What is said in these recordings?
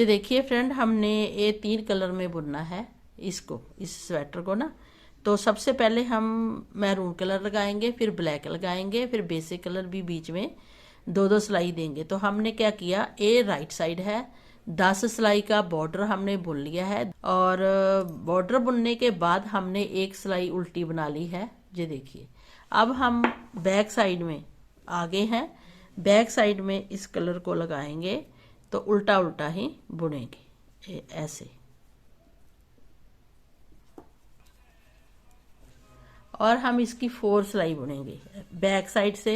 जी देखिए फ्रेंड, हमने ये 3 कलर में बुनना है इसको, इस स्वेटर को ना। तो सबसे पहले हम मैरून कलर लगाएंगे, फिर ब्लैक लगाएंगे, फिर बेसिक कलर भी बीच में 2-2 सिलाई देंगे। तो हमने क्या किया, ये राइट साइड है, 10 सिलाई का बॉर्डर हमने बुन लिया है। और बॉर्डर बुनने के बाद हमने एक सिलाई उल्टी बना ली है। ये देखिए, अब हम बैक साइड में आगे हैं, बैक साइड में इस कलर को लगाएंगे तो उल्टा उल्टा ही बुनेंगे ऐसे। और हम इसकी 4 सिलाई बुनेंगे, बैक साइड से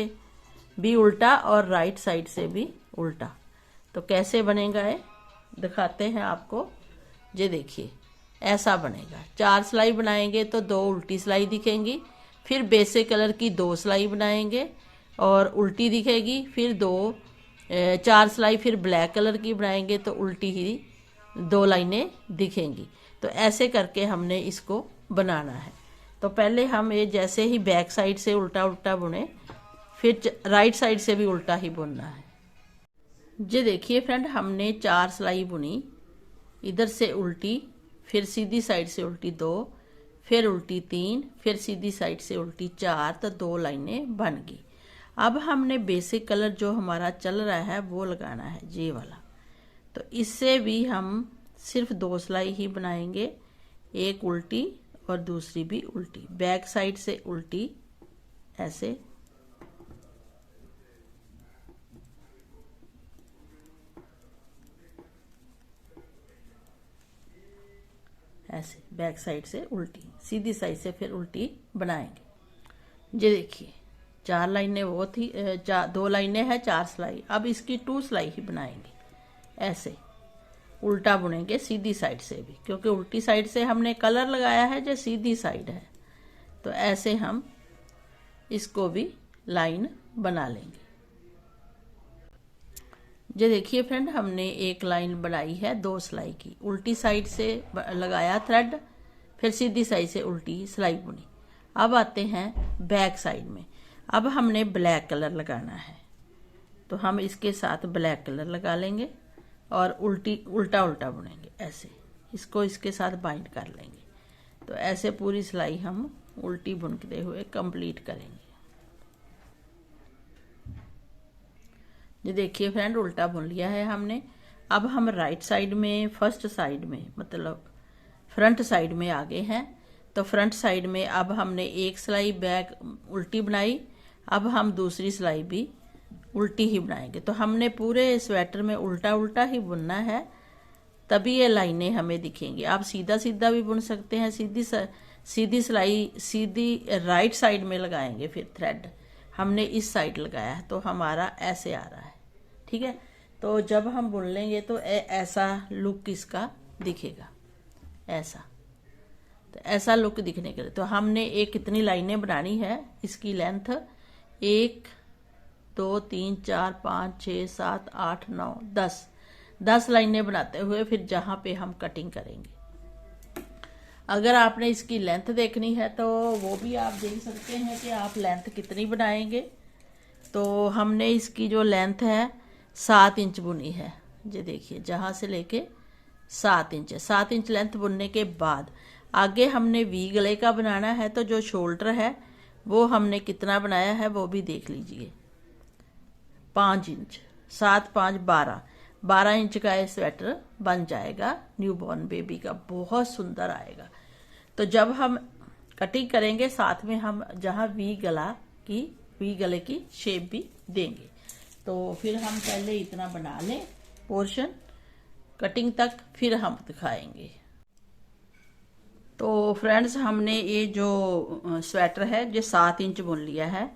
भी उल्टा और राइट साइड से भी उल्टा। तो कैसे बनेगा ये दिखाते हैं आपको। ये देखिए, ऐसा बनेगा। 4 सिलाई बनाएंगे तो 2 उल्टी सिलाई दिखेंगी, फिर बेसिक कलर की 2 सिलाई बनाएंगे और उल्टी दिखेगी, फिर 4 सिलाई फिर ब्लैक कलर की बनाएंगे तो उल्टी ही 2 लाइनें दिखेंगी। तो ऐसे करके हमने इसको बनाना है। तो पहले हम ये जैसे ही बैक साइड से उल्टा उल्टा बुने, फिर राइट साइड से भी उल्टा ही बुनना है। ये देखिए फ्रेंड, हमने 4 सिलाई बुनी, इधर से उल्टी, फिर सीधी साइड से उल्टी 2, फिर उल्टी 3, फिर सीधी साइड से उल्टी 4, तो 2 लाइनें बन गई। अब हमने बेसिक कलर जो हमारा चल रहा है वो लगाना है, ये वाला। तो इससे भी हम सिर्फ 2 सिलाई ही बनाएंगे, एक उल्टी और दूसरी भी उल्टी, बैक साइड से उल्टी ऐसे, ऐसे बैक साइड से उल्टी, सीधी साइड से फिर उल्टी बनाएंगे। ये देखिए, 4 लाइनें वो थी, 2 लाइनें हैं, 4 सिलाई। अब इसकी 2 सिलाई ही बनाएंगे, ऐसे उल्टा बुनेंगे सीधी साइड से भी, क्योंकि उल्टी साइड से हमने कलर लगाया है, जो सीधी साइड है। तो ऐसे हम इसको भी लाइन बना लेंगे। ये देखिए फ्रेंड, हमने एक लाइन बनाई है 2 सिलाई की, उल्टी साइड से लगाया थ्रेड, फिर सीधी साइड से उल्टी सिलाई बुनी। अब आते हैं बैक साइड में। अब हमने ब्लैक कलर लगाना है, तो हम इसके साथ ब्लैक कलर लगा लेंगे और उल्टा उल्टा बुनेंगे ऐसे, इसको इसके साथ बाइंड कर लेंगे। तो ऐसे पूरी सिलाई हम उल्टी बुनते हुए कंप्लीट करेंगे। ये देखिए फ्रेंड, उल्टा बुन लिया है हमने। अब हम राइट साइड में, फर्स्ट साइड में, मतलब फ्रंट साइड में आगे हैं। तो फ्रंट साइड में अब हमने एक सिलाई बैक उल्टी बनाई, अब हम दूसरी सिलाई भी उल्टी ही बनाएंगे। तो हमने पूरे स्वेटर में उल्टा उल्टा ही बुनना है, तभी ये लाइनें हमें दिखेंगी। आप सीधा सीधा भी बुन सकते हैं, सीधी सिलाई सीधी राइट साइड में लगाएंगे, फिर थ्रेड हमने इस साइड लगाया है तो हमारा ऐसे आ रहा है, ठीक है। तो जब हम बुन लेंगे तो ऐसा लुक इसका दिखेगा, ऐसा। तो ऐसा लुक दिखने के लिए तो हमने एक कितनी लाइनें बनानी है, इसकी लेंथ 1 2 3 4 5 6 7 8 9 10 लाइनें बनाते हुए फिर जहाँ पे हम कटिंग करेंगे। अगर आपने इसकी लेंथ देखनी है तो वो भी आप देख सकते हैं कि आप लेंथ कितनी बनाएंगे। तो हमने इसकी जो लेंथ है 7 इंच बुनी है। ये देखिए, जहाँ से लेके 7 इंच है। 7 इंच लेंथ बुनने के बाद आगे हमने वी गले का बनाना है, तो जो शोल्डर है वो हमने कितना बनाया है वो भी देख लीजिए, 5 इंच। 7 5 12 इंच का ये स्वेटर बन जाएगा न्यूबॉर्न बेबी का, बहुत सुंदर आएगा। तो जब हम कटिंग करेंगे साथ में हम जहाँ वी गले की शेप भी देंगे। तो फिर हम पहले इतना बना लें पोर्शन कटिंग तक, फिर हम दिखाएंगे। तो फ्रेंड्स, हमने ये जो स्वेटर है ये 7 इंच बुन लिया है।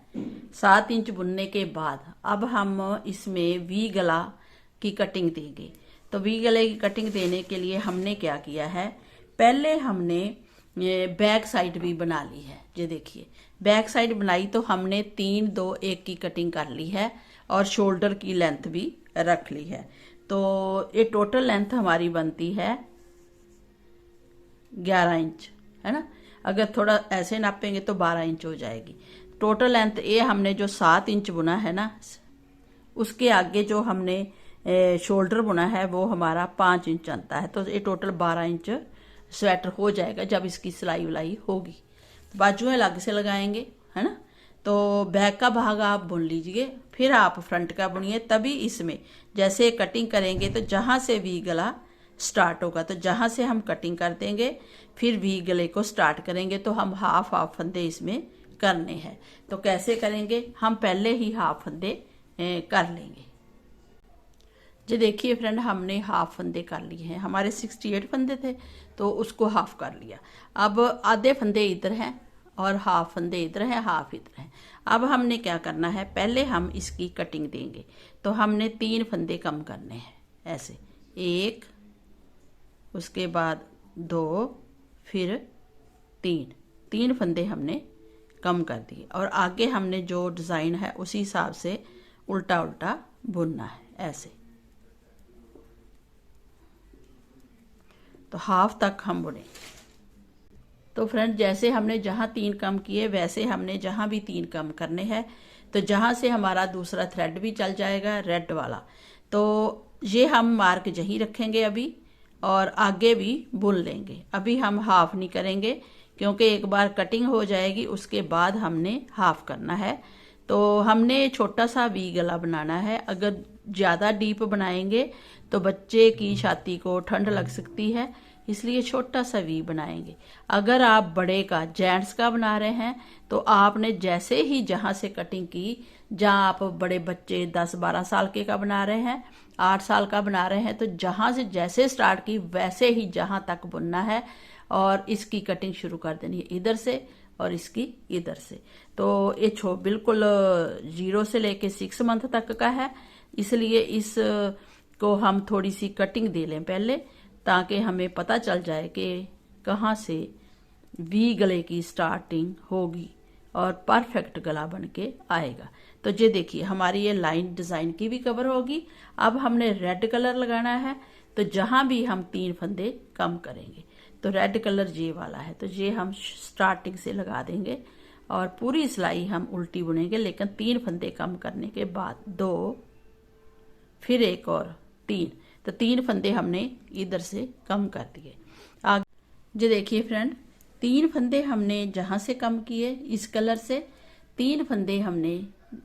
7 इंच बुनने के बाद अब हम इसमें वी गला की कटिंग देंगे। तो वी गले की कटिंग देने के लिए हमने क्या किया है, पहले हमने ये बैक साइड भी बना ली है। ये देखिए, बैक साइड बनाई तो हमने 3 2 1 की कटिंग कर ली है और शोल्डर की लेंथ भी रख ली है। तो ये टोटल लेंथ हमारी बनती है 11 इंच, है ना। अगर थोड़ा ऐसे नापेंगे तो 12 इंच हो जाएगी। टोटल लेंथ ये हमने जो 7 इंच बुना है ना, उसके आगे जो हमने शोल्डर बुना है वो हमारा 5 इंच आता है, तो ये टोटल 12 इंच स्वेटर हो जाएगा जब इसकी सिलाई उलाई होगी। तो बाजुएं अलग से लगाएंगे, है ना। तो बैक का भाग आप बुन लीजिए, फिर आप फ्रंट का बुनिए, तभी इसमें जैसे कटिंग करेंगे तो जहाँ से वी गला स्टार्ट होगा, तो जहाँ से हम कटिंग कर देंगे फिर वी गले को स्टार्ट करेंगे, तो हम हाफ हाफ फंदे इसमें करने हैं। तो कैसे करेंगे, हम पहले ही हाफ फंदे कर लेंगे। जी देखिए फ्रेंड, हमने हाफ फंदे कर लिए हैं, हमारे 68 फंदे थे तो उसको हाफ कर लिया। अब आधे फंदे इधर हैं और हाफ फंदे इधर हैं, हाफ इधर हैं। अब हमने क्या करना है, पहले हम इसकी कटिंग देंगे, तो हमने 3 फंदे कम करने हैं, ऐसे 1, उसके बाद 2, फिर 3 फंदे हमने कम कर दिए, और आगे हमने जो डिज़ाइन है उसी हिसाब से उल्टा उल्टा बुनना है, ऐसे। तो हाफ तक हम बुने। तो फ्रेंड, जैसे हमने जहाँ 3 कम किए वैसे हमने जहाँ भी 3 कम करने हैं, तो जहाँ से हमारा दूसरा थ्रेड भी चल जाएगा रेड वाला, तो ये हम मार्क यहीं रखेंगे अभी, और आगे भी बुन लेंगे। अभी हम हाफ नहीं करेंगे क्योंकि एक बार कटिंग हो जाएगी, उसके बाद हमने हाफ करना है। तो हमने छोटा सा वी गला बनाना है। अगर ज़्यादा डीप बनाएंगे तो बच्चे की छाती को ठंड लग सकती है, इसलिए छोटा सा वी बनाएंगे। अगर आप बड़े का, जेंट्स का बना रहे हैं, तो आपने जैसे ही जहाँ से कटिंग की, जहाँ आप बड़े बच्चे 10-12 साल के का बना रहे हैं, 8 साल का बना रहे हैं, तो जहाँ से जैसे स्टार्ट की वैसे ही जहाँ तक बुनना है, और इसकी कटिंग शुरू कर देनी है इधर से और इसकी इधर से। तो ये बिल्कुल 0 से लेके 6 मंथ तक का है, इसलिए इस को हम थोड़ी सी कटिंग दे लें पहले, ताकि हमें पता चल जाए कि कहाँ से वी गले की स्टार्टिंग होगी और परफेक्ट गला बन के आएगा। तो ये देखिए, हमारी ये लाइन डिज़ाइन की भी कवर होगी। अब हमने रेड कलर लगाना है, तो जहाँ भी हम 3 फंदे कम करेंगे, तो रेड कलर ये वाला है, तो ये हम स्टार्टिंग से लगा देंगे और पूरी सिलाई हम उल्टी बुनेंगे, लेकिन 3 फंदे कम करने के बाद 2, फिर 1 और 3, तो 3 फंदे हमने इधर से कम कर दिए। आगे जी देखिए फ्रेंड, 3 फंदे हमने जहाँ से कम किए इस कलर से, 3 फंदे हमने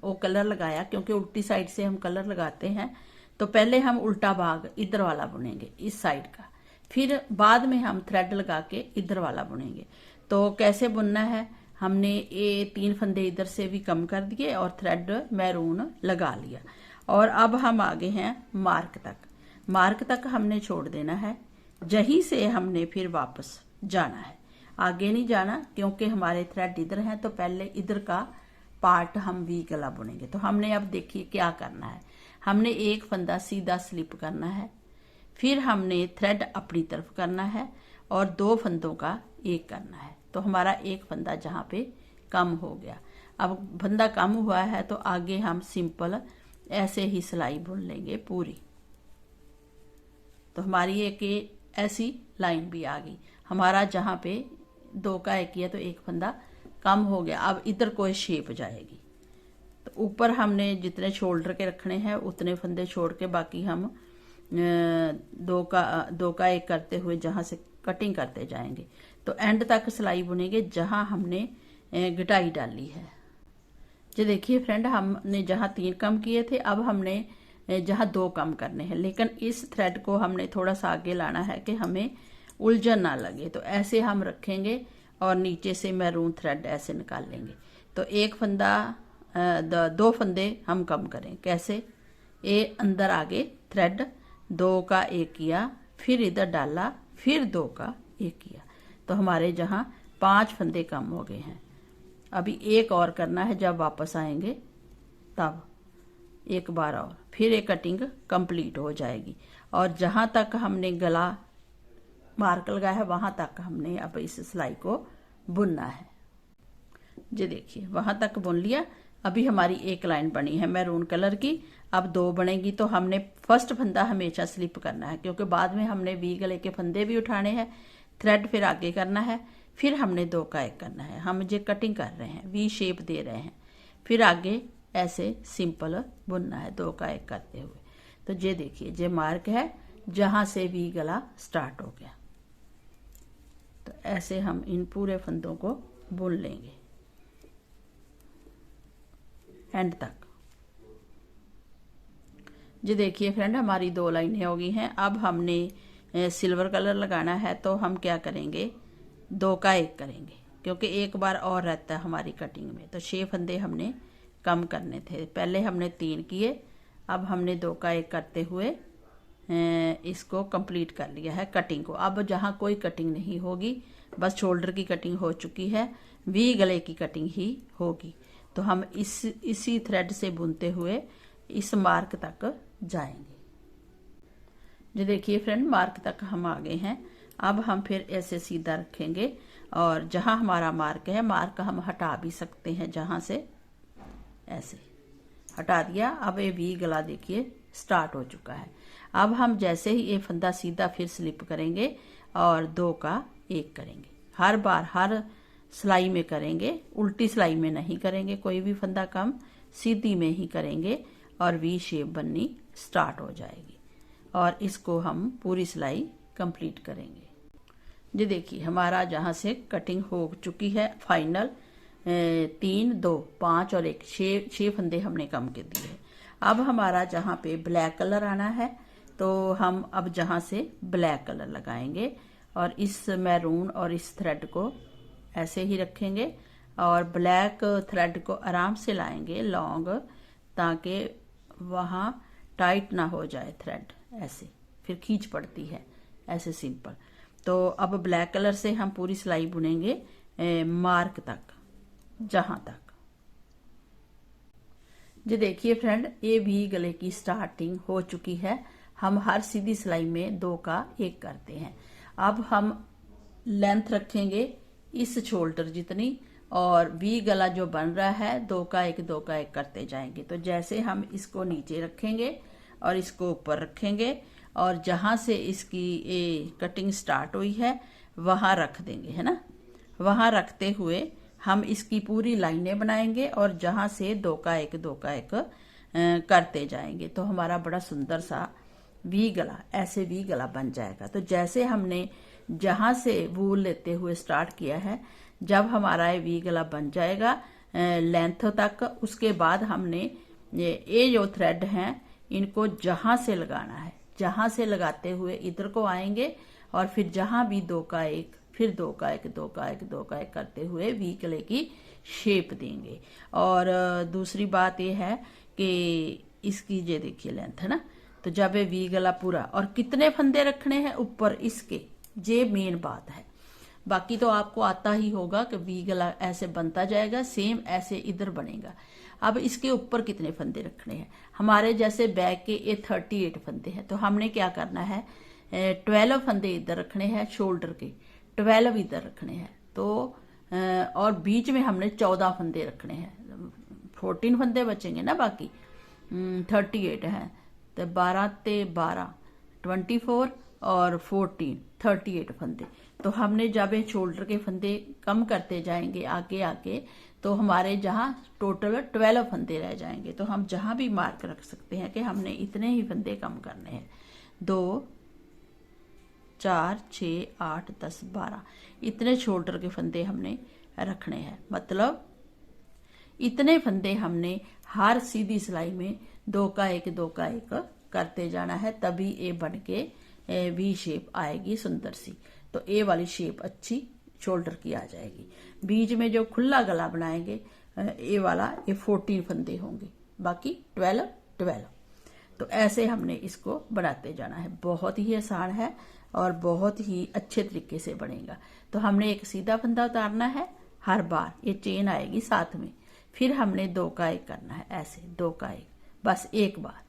वो कलर लगाया, क्योंकि उल्टी साइड से हम कलर लगाते हैं। तो पहले हम उल्टा भाग इधर वाला बुनेंगे इस साइड का, फिर बाद में हम थ्रेड लगा के इधर वाला बुनेंगे। तो कैसे बुनना है, हमने ये 3 फंदे इधर से भी कम कर दिए और थ्रेड मैरून लगा लिया, और अब हम आगे हैं मार्क तक। मार्क तक हमने छोड़ देना है, यहीं से हमने फिर वापस जाना है, आगे नहीं जाना, क्योंकि हमारे थ्रेड इधर हैं। तो पहले इधर का पार्ट हम वी गला बुनेंगे। तो हमने अब देखिए क्या करना है, हमने 1 फंदा सीधा स्लिप करना है, फिर हमने थ्रेड अपनी तरफ करना है और 2 फंदों का एक करना है। तो हमारा 1 फंदा जहाँ पे कम हो गया। अब फंदा कम हुआ है तो आगे हम सिंपल ऐसे ही सिलाई बुन लेंगे पूरी। तो हमारी एक ऐसी लाइन भी आ गई। हमारा जहाँ पे 2 का 1 किया तो 1 फंदा कम हो गया। अब इधर कोई शेप जाएगी, तो ऊपर हमने जितने शोल्डर के रखने हैं उतने फंदे छोड़ के बाकी हम 2 का 1 करते हुए जहाँ से कटिंग करते जाएंगे। तो एंड तक सिलाई बुनेंगे जहाँ हमने घटाई डाली है। जो देखिए फ्रेंड, हमने जहाँ 3 कम किए थे, अब हमने जहाँ 2 कम करने हैं, लेकिन इस थ्रेड को हमने थोड़ा सा आगे लाना है कि हमें उलझन ना लगे। तो ऐसे हम रखेंगे और नीचे से मैरून थ्रेड ऐसे निकाल लेंगे। तो 1 फंदा 2 फंदे हम कम करें, कैसे, ये अंदर आगे थ्रेड 2 का 1 किया, फिर इधर डाला, फिर 2 का 1 किया, तो हमारे जहाँ 5 फंदे कम हो गए हैं। अभी 1 और करना है, जब वापस आएंगे तब 1 बार और, फिर एक कटिंग कंप्लीट हो जाएगी। और जहाँ तक हमने गला मार्क लगाया है वहाँ तक हमने अब इस सिलाई को बुनना है। जी देखिए, वहाँ तक बुन लिया। अभी हमारी 1 लाइन बनी है मैरून कलर की, अब 2 बनेगी। तो हमने फर्स्ट फंदा हमेशा स्लिप करना है, क्योंकि बाद में हमने वी गले के फंदे भी उठाने हैं, थ्रेड फिर आगे करना है, फिर हमने 2 का 1 करना है। हम ये कटिंग कर रहे हैं, वी शेप दे रहे हैं, फिर आगे ऐसे सिंपल बुनना है 2 का 1 करते हुए। तो ये देखिए ये मार्क है जहां से वी गला स्टार्ट हो गया। तो ऐसे हम इन पूरे फंदों को बुन लेंगे एंड तक। जी देखिए फ्रेंड, हमारी 2 लाइनें हो गई हैं। अब हमने सिल्वर कलर लगाना है, तो हम क्या करेंगे, 2 का 1 करेंगे, क्योंकि एक बार और रहता है हमारी कटिंग में। तो 6 फंदे हमने कम करने थे, पहले हमने 3 किए, अब हमने 2 का 1 करते हुए इसको कंप्लीट कर लिया है कटिंग को। अब जहाँ कोई कटिंग नहीं होगी, बस शोल्डर की कटिंग हो चुकी है, वी गले की कटिंग ही होगी। तो हम इसी थ्रेड से बुनते हुए इस मार्क तक जाएंगे। जो देखिए फ्रेंड, मार्क तक हम आ गए हैं। अब हम फिर ऐसे सीधा रखेंगे और जहां हमारा मार्क है, मार्क हम हटा भी सकते हैं, जहां से ऐसे हटा दिया। अब ये वी गला देखिए स्टार्ट हो चुका है। अब हम जैसे ही ये फंदा सीधा फिर स्लिप करेंगे और 2 का 1 करेंगे। हर बार हर सिलाई में करेंगे, उल्टी सिलाई में नहीं करेंगे, कोई भी फंदा कम, सीधी में ही करेंगे और वी शेप बननी स्टार्ट हो जाएगी और इसको हम पूरी सिलाई कंप्लीट करेंगे। जी देखिए, हमारा जहाँ से कटिंग हो चुकी है फाइनल 3 2 5 और 1 6 फंदे हमने कम के दिए हैं। अब हमारा जहाँ पे ब्लैक कलर आना है, तो हम अब जहाँ से ब्लैक कलर लगाएंगे और इस मैरून और इस थ्रेड को ऐसे ही रखेंगे और ब्लैक थ्रेड को आराम से लाएंगे लॉन्ग, ताकि वहाँ टाइट ना हो जाए थ्रेड, ऐसे फिर खींच पड़ती है, ऐसे सिंपल। तो अब ब्लैक कलर से हम पूरी सिलाई बुनेंगे मार्क तक, जहां तक। जी देखिए फ्रेंड, ये भी गले की स्टार्टिंग हो चुकी है। हम हर सीधी सिलाई में 2 का 1 करते हैं। अब हम लेंथ रखेंगे इस शोल्डर जितनी और वी गला जो बन रहा है 2 का 1 2 का 1 करते जाएंगे। तो जैसे हम इसको नीचे रखेंगे और इसको ऊपर रखेंगे और जहां से इसकी ये कटिंग स्टार्ट हुई है वहां रख देंगे, है ना। वहां रखते हुए हम इसकी पूरी लाइनें बनाएंगे और जहां से 2 का 1 2 का 1 करते जाएंगे। तो हमारा बड़ा सुंदर सा वी गला, ऐसे वी गला बन जाएगा। तो जैसे हमने जहां से वूल लेते हुए स्टार्ट किया है, जब हमारा ये वी गला बन जाएगा लेंथ तक, उसके बाद हमने ये जो थ्रेड हैं इनको जहां से लगाना है, जहां से लगाते हुए इधर को आएंगे और फिर जहां भी 2 का 1 फिर 2 का 1 2 का 1 2 का 1 करते हुए वी गले की शेप देंगे। और दूसरी बात ये है कि इसकी ये देखिए लेंथ है ना, तो जब ये वी गला पूरा, और कितने फंदे रखने हैं ऊपर इसके, ये मेन बात है। बाकी तो आपको आता ही होगा कि वी गला ऐसे बनता जाएगा, सेम ऐसे इधर बनेगा। अब इसके ऊपर कितने फंदे रखने हैं, हमारे जैसे बैक के ये 38 फंदे हैं, तो हमने क्या करना है 12 फंदे इधर रखने हैं, शोल्डर के 12 इधर रखने हैं। तो और बीच में हमने 14 फंदे रखने हैं, 14 फंदे बचेंगे ना, बाकी 38 हैं, तो 12 ते 12 24 और 14 38 फंदे। तो हमने जब ये शोल्डर के फंदे कम करते जाएंगे आगे आगे, तो हमारे जहाँ टोटल 12 फंदे रह जाएंगे। तो हम जहाँ भी मार्क रख सकते हैं कि हमने इतने ही फंदे कम करने हैं, 2 4 6 8 10 12 इतने शोल्डर के फंदे हमने रखने हैं। मतलब इतने फंदे हमने हर सीधी सिलाई में 2 का 1 2 का 1 करते जाना है, तभी ये बन के वी शेप आएगी सुंदर सी। तो ए वाली शेप अच्छी शोल्डर की आ जाएगी। बीच में जो खुला गला बनाएंगे ए वाला, ये 14 फंदे होंगे, बाकी 12 12। तो ऐसे हमने इसको बनाते जाना है। बहुत ही आसान है और बहुत ही अच्छे तरीके से बनेगा। तो हमने एक सीधा फंदा उतारना है, हर बार ये चेन आएगी साथ में, फिर हमने 2 का 1 करना है, ऐसे 2 का 1 बस एक बार।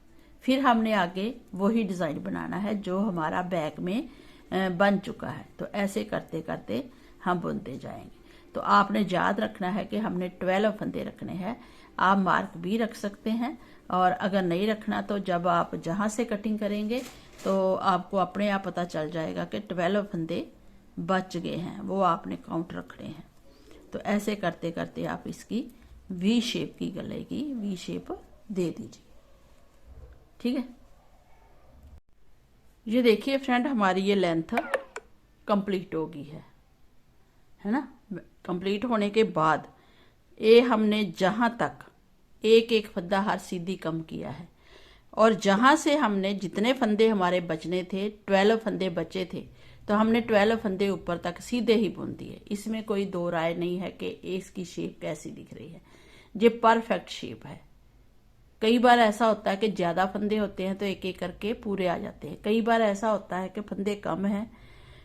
फिर हमने आगे वही डिजाइन बनाना है जो हमारा बैक में बन चुका है। तो ऐसे करते करते हम बुनते जाएंगे। तो आपने याद रखना है कि हमने 12 फंदे रखने हैं। आप मार्क भी रख सकते हैं, और अगर नहीं रखना तो जब आप जहां से कटिंग करेंगे तो आपको अपने आप पता चल जाएगा कि 12 फंदे बच गए हैं, वो आपने काउंट रखने हैं। तो ऐसे करते करते आप इसकी वी शेप की गले की वी शेप दे दीजिए, ठीक है। ये देखिए फ्रेंड, हमारी ये लेंथ कंप्लीट हो गई है ना। कंप्लीट होने के बाद ये हमने जहां तक एक एक फंदा हर सीधी कम किया है, और जहां से हमने जितने फंदे हमारे बचने थे, 12 फंदे बचे थे, तो हमने 12 फंदे ऊपर तक सीधे ही बुन दिए। इसमें कोई दो राय नहीं है कि इसकी शेप कैसी दिख रही है। ये परफेक्ट शेप है। कई बार ऐसा होता है कि ज्यादा फंदे होते हैं तो एक एक करके पूरे आ जाते हैं। कई बार ऐसा होता है कि फंदे कम हैं,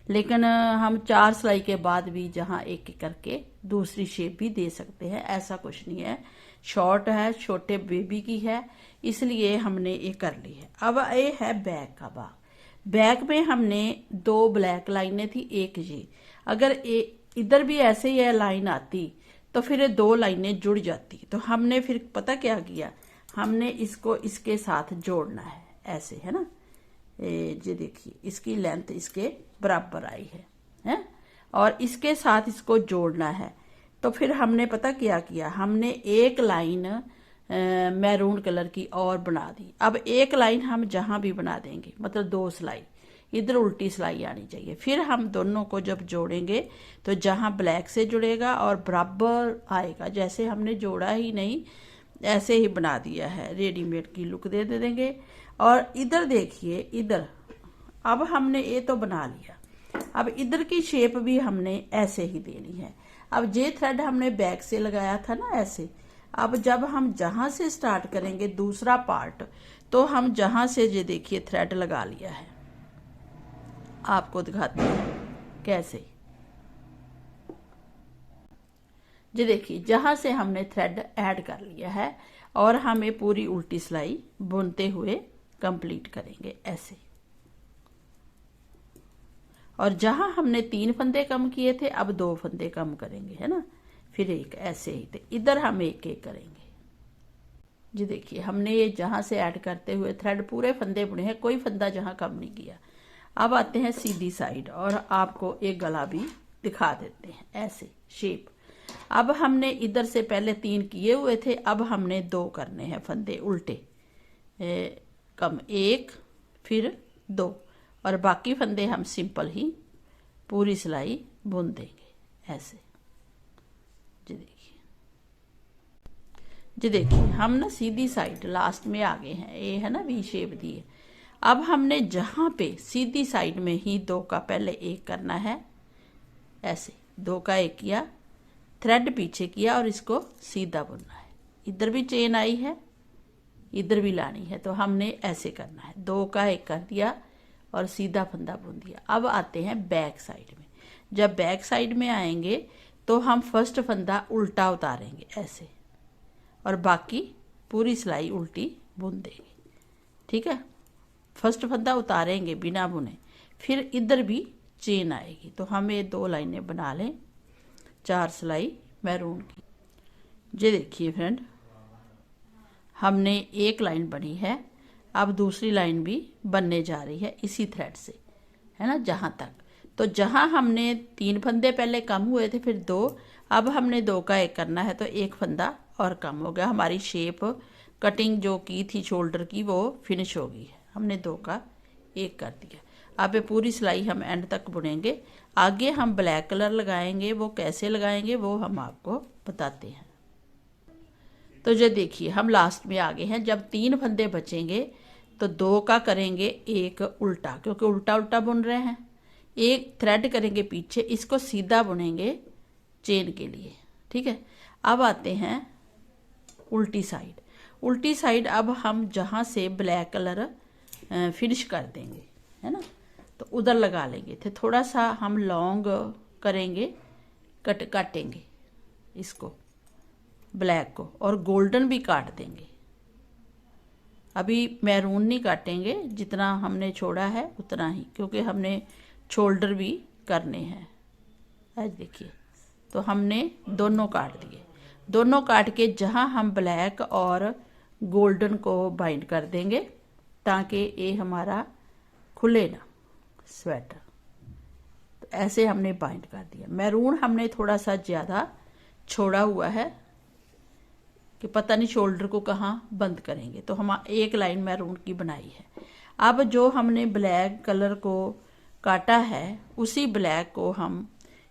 लेकिन हम 4 सिलाई के बाद भी जहां एक एक करके दूसरी शेप भी दे सकते हैं। ऐसा कुछ नहीं है। शॉर्ट है, छोटे बेबी की है, इसलिए हमने ये कर ली है। अब ये है बैक का भाग। बैक में हमने 2 ब्लैक लाइनें थी, एक ये। अगर इधर भी ऐसे ही लाइन आती तो फिर 2 लाइनें जुड़ जाती। तो हमने फिर पता क्या किया, हमने इसको इसके साथ जोड़ना है, ऐसे, है ना। ये देखिए, इसकी लेंथ इसके बराबर आई है, और इसके साथ इसको जोड़ना है। तो फिर हमने पता क्या किया, हमने एक लाइन मैरून कलर की और बना दी। अब एक लाइन हम जहां भी बना देंगे, मतलब 2 सिलाई, इधर उल्टी सिलाई आनी चाहिए। फिर हम दोनों को जब जोड़ेंगे तो जहां ब्लैक से जुड़ेगा और बराबर आएगा। जैसे हमने जोड़ा ही नहीं, ऐसे ही बना दिया है, रेडीमेड की लुक दे देंगे। और इधर देखिए, इधर अब हमने ये तो बना लिया। अब इधर की शेप भी हमने ऐसे ही देनी है। अब ये थ्रेड हमने बैक से लगाया था ना, ऐसे। अब जब हम जहां से स्टार्ट करेंगे दूसरा पार्ट, तो हम जहां से, ये देखिए, थ्रेड लगा लिया है। आपको दिखाती हूँ कैसे। ये देखिए, जहां से हमने थ्रेड ऐड कर लिया है, और हमें पूरी उल्टी सिलाई बुनते हुए कंप्लीट करेंगे ऐसे। और जहां हमने 3 फंदे कम किए थे, अब 2 फंदे कम करेंगे, है ना। फिर एक ऐसे ही, तो इधर हम एक एक करेंगे। जी देखिए, हमने ये जहां से ऐड करते हुए थ्रेड पूरे फंदे बुने हैं, कोई फंदा जहां कम नहीं किया। अब आते हैं सीधी साइड, और आपको एक गला भी दिखा देते हैं, ऐसे शेप। अब हमने इधर से पहले 3 किए हुए थे, अब हमने 2 करने हैं फंदे उल्टे, कम 1 फिर 2, और बाकी फंदे हम सिंपल ही पूरी सिलाई बुन देंगे ऐसे। जी देखिए, हम ना सीधी साइड लास्ट में आ गए हैं। ये है ना वी शेप दी है। अब हमने जहां पे सीधी साइड में ही 2 का पहले 1 करना है, ऐसे 2 का 1 किया, थ्रेड पीछे किया और इसको सीधा बुनना है। इधर भी चेन आई है, इधर भी लानी है, तो हमने ऐसे करना है। 2 का 1 कर दिया और सीधा फंदा बुन दिया। अब आते हैं बैक साइड में। जब बैक साइड में आएंगे तो हम फर्स्ट फंदा उल्टा उतारेंगे ऐसे, और बाकी पूरी सिलाई उल्टी बुन देंगे। ठीक है, फर्स्ट फंदा उतारेंगे बिना बुने, फिर इधर भी चेन आएगी। तो हम ये 2 लाइनें बना लें, 4 सिलाई मैरून की। ये देखिए फ्रेंड, हमने एक लाइन बनी है, अब दूसरी लाइन भी बनने जा रही है इसी थ्रेड से, है ना, जहां तक। तो जहां हमने 3 फंदे पहले कम हुए थे, फिर 2, अब हमने 2 का 1 करना है, तो 1 फंदा और कम हो गया। हमारी शेप कटिंग जो की थी शोल्डर की, वो फिनिश हो गई है। हमने 2 का 1 कर दिया। अब ये पूरी सिलाई हम एंड तक बुनेंगे। आगे हम ब्लैक कलर लगाएंगे, वो कैसे लगाएंगे वो हम आपको बताते हैं। तो ये देखिए, हम लास्ट में आ गए हैं। जब 3 फंदे बचेंगे तो 2 का करेंगे 1 उल्टा, क्योंकि उल्टा उल्टा बुन रहे हैं। 1 थ्रेड करेंगे पीछे, इसको सीधा बुनेंगे चेन के लिए। ठीक है, अब आते हैं उल्टी साइड। उल्टी साइड अब हम जहां से ब्लैक कलर फिनिश कर देंगे, है ना, तो उधर लगा लेंगे। तो थोड़ा सा हम लॉन्ग करेंगे, काटेंगे इसको, ब्लैक को, और गोल्डन भी काट देंगे। अभी मैरून नहीं काटेंगे, जितना हमने छोड़ा है उतना ही, क्योंकि हमने शोल्डर भी करने हैं। आज देखिए, तो हमने दोनों काट दिए। दोनों काट के जहां हम ब्लैक और गोल्डन को बाइंड कर देंगे, ताकि ये हमारा खुले ना स्वेटर। तो ऐसे हमने बाइंड कर दिया। मैरून हमने थोड़ा सा ज़्यादा छोड़ा हुआ है कि पता नहीं शोल्डर को कहाँ बंद करेंगे, तो हम 1 लाइन मैरून की बनाई है। अब जो हमने ब्लैक कलर को काटा है उसी ब्लैक को हम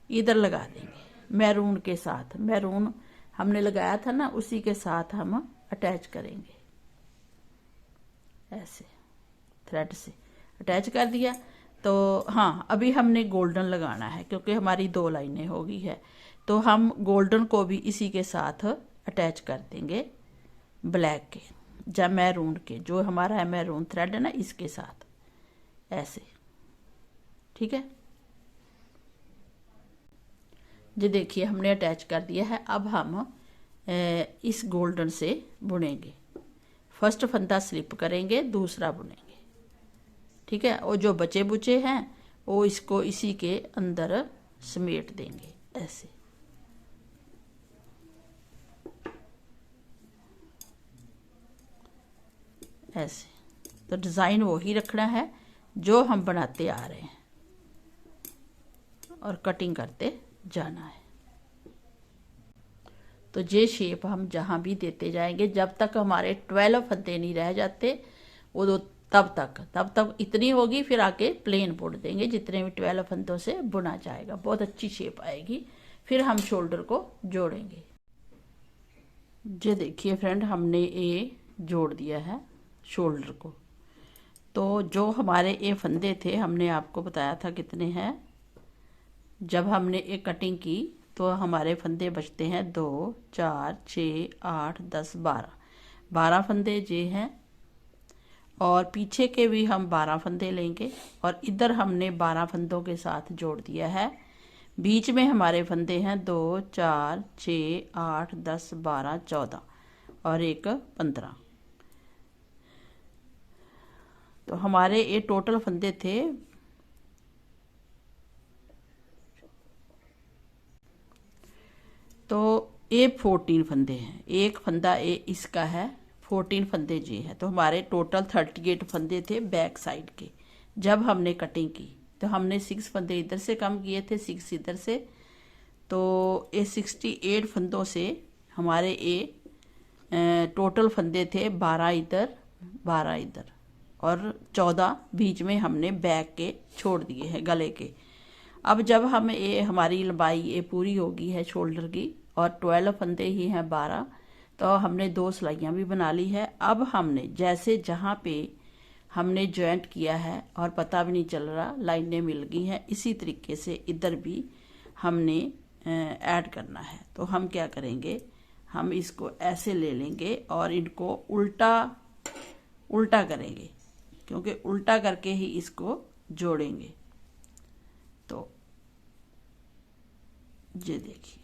इधर लगा देंगे मैरून के साथ। मैरून हमने लगाया था ना, उसी के साथ हम अटैच करेंगे। ऐसे थ्रेड से अटैच कर दिया। तो हाँ, अभी हमने गोल्डन लगाना है क्योंकि हमारी 2 लाइनें हो गई है, तो हम गोल्डन को भी इसी के साथ अटैच कर देंगे ब्लैक के या मैरून के, जो हमारा है मैरून थ्रेड है ना, इसके साथ ऐसे। ठीक है जी, देखिए हमने अटैच कर दिया है। अब हम इस गोल्डन से बुनेंगे। फर्स्ट फंदा स्लिप करेंगे, दूसरा बुनेंगे। ठीक है, और जो बचे बुचे हैं वो इसको इसी के अंदर समेट देंगे ऐसे। ऐसे तो डिज़ाइन वही रखना है जो हम बनाते आ रहे हैं और कटिंग करते जाना है। तो ये शेप हम जहाँ भी देते जाएंगे जब तक हमारे 12 फंदे नहीं रह जाते, वो तब तक इतनी होगी, फिर आके प्लेन बुन देंगे जितने भी 12 फंदों से बुना जाएगा। बहुत अच्छी शेप आएगी। फिर हम शोल्डर को जोड़ेंगे। ये देखिए फ्रेंड, हमने ये जोड़ दिया है शोल्डर को। तो जो हमारे ये फंदे थे, हमने आपको बताया था कितने हैं। जब हमने ये कटिंग की तो हमारे फंदे बचते हैं 2, 4, 6, 8, 10, 12 फंदे ये हैं। और पीछे के भी हम 12 फंदे लेंगे और इधर हमने 12 फंदों के साथ जोड़ दिया है। बीच में हमारे फंदे हैं 2, 4, 6, 8, 10, 12, 14 और एक 15। तो हमारे ये टोटल फंदे थे 14 फंदे हैं। एक फंदा ये इसका है, 14 फंदे ये है। तो हमारे टोटल 38 फंदे थे बैक साइड के। जब हमने कटिंग की तो हमने 6 फंदे इधर से कम किए थे, 6 इधर से। तो ये 68 फंदों से हमारे ये टोटल फंदे थे 12 इधर, 12 इधर और 14 बीच में हमने बैक के छोड़ दिए हैं, गले के। अब जब हम ये हमारी लंबाई ये पूरी होगी है शोल्डर की और 12 फंदे ही हैं 12, तो हमने 2 सिलाइयाँ भी बना ली है। अब हमने जैसे जहाँ पे हमने जॉइंट किया है और पता भी नहीं चल रहा, लाइनें मिल गई हैं, इसी तरीके से इधर भी हमने ऐड करना है। तो हम क्या करेंगे, हम इसको ऐसे ले लेंगे और इनको उल्टा करेंगे, क्योंकि उल्टा करके ही इसको जोड़ेंगे। तो ये देखिए,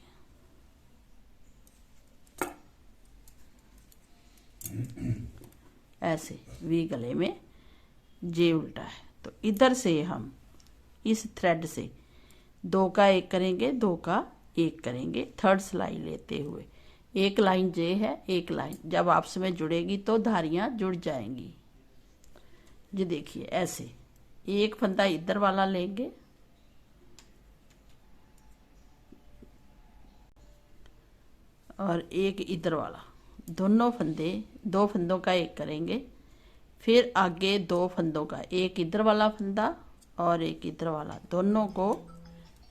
ऐसे वी गले में जे उल्टा है। तो इधर से हम इस थ्रेड से 2 का 1 करेंगे, 2 का 1 करेंगे, थर्ड सिलाई लेते हुए। एक लाइन जे है, एक लाइन जब आपस में जुड़ेगी तो धारियां जुड़ जाएंगी। ये देखिए ऐसे एक फंदा इधर वाला लेंगे और एक इधर वाला, दोनों फंदे 2 फंदों का 1 करेंगे। फिर आगे 2 फंदों का, एक इधर वाला फंदा और एक इधर वाला, दोनों को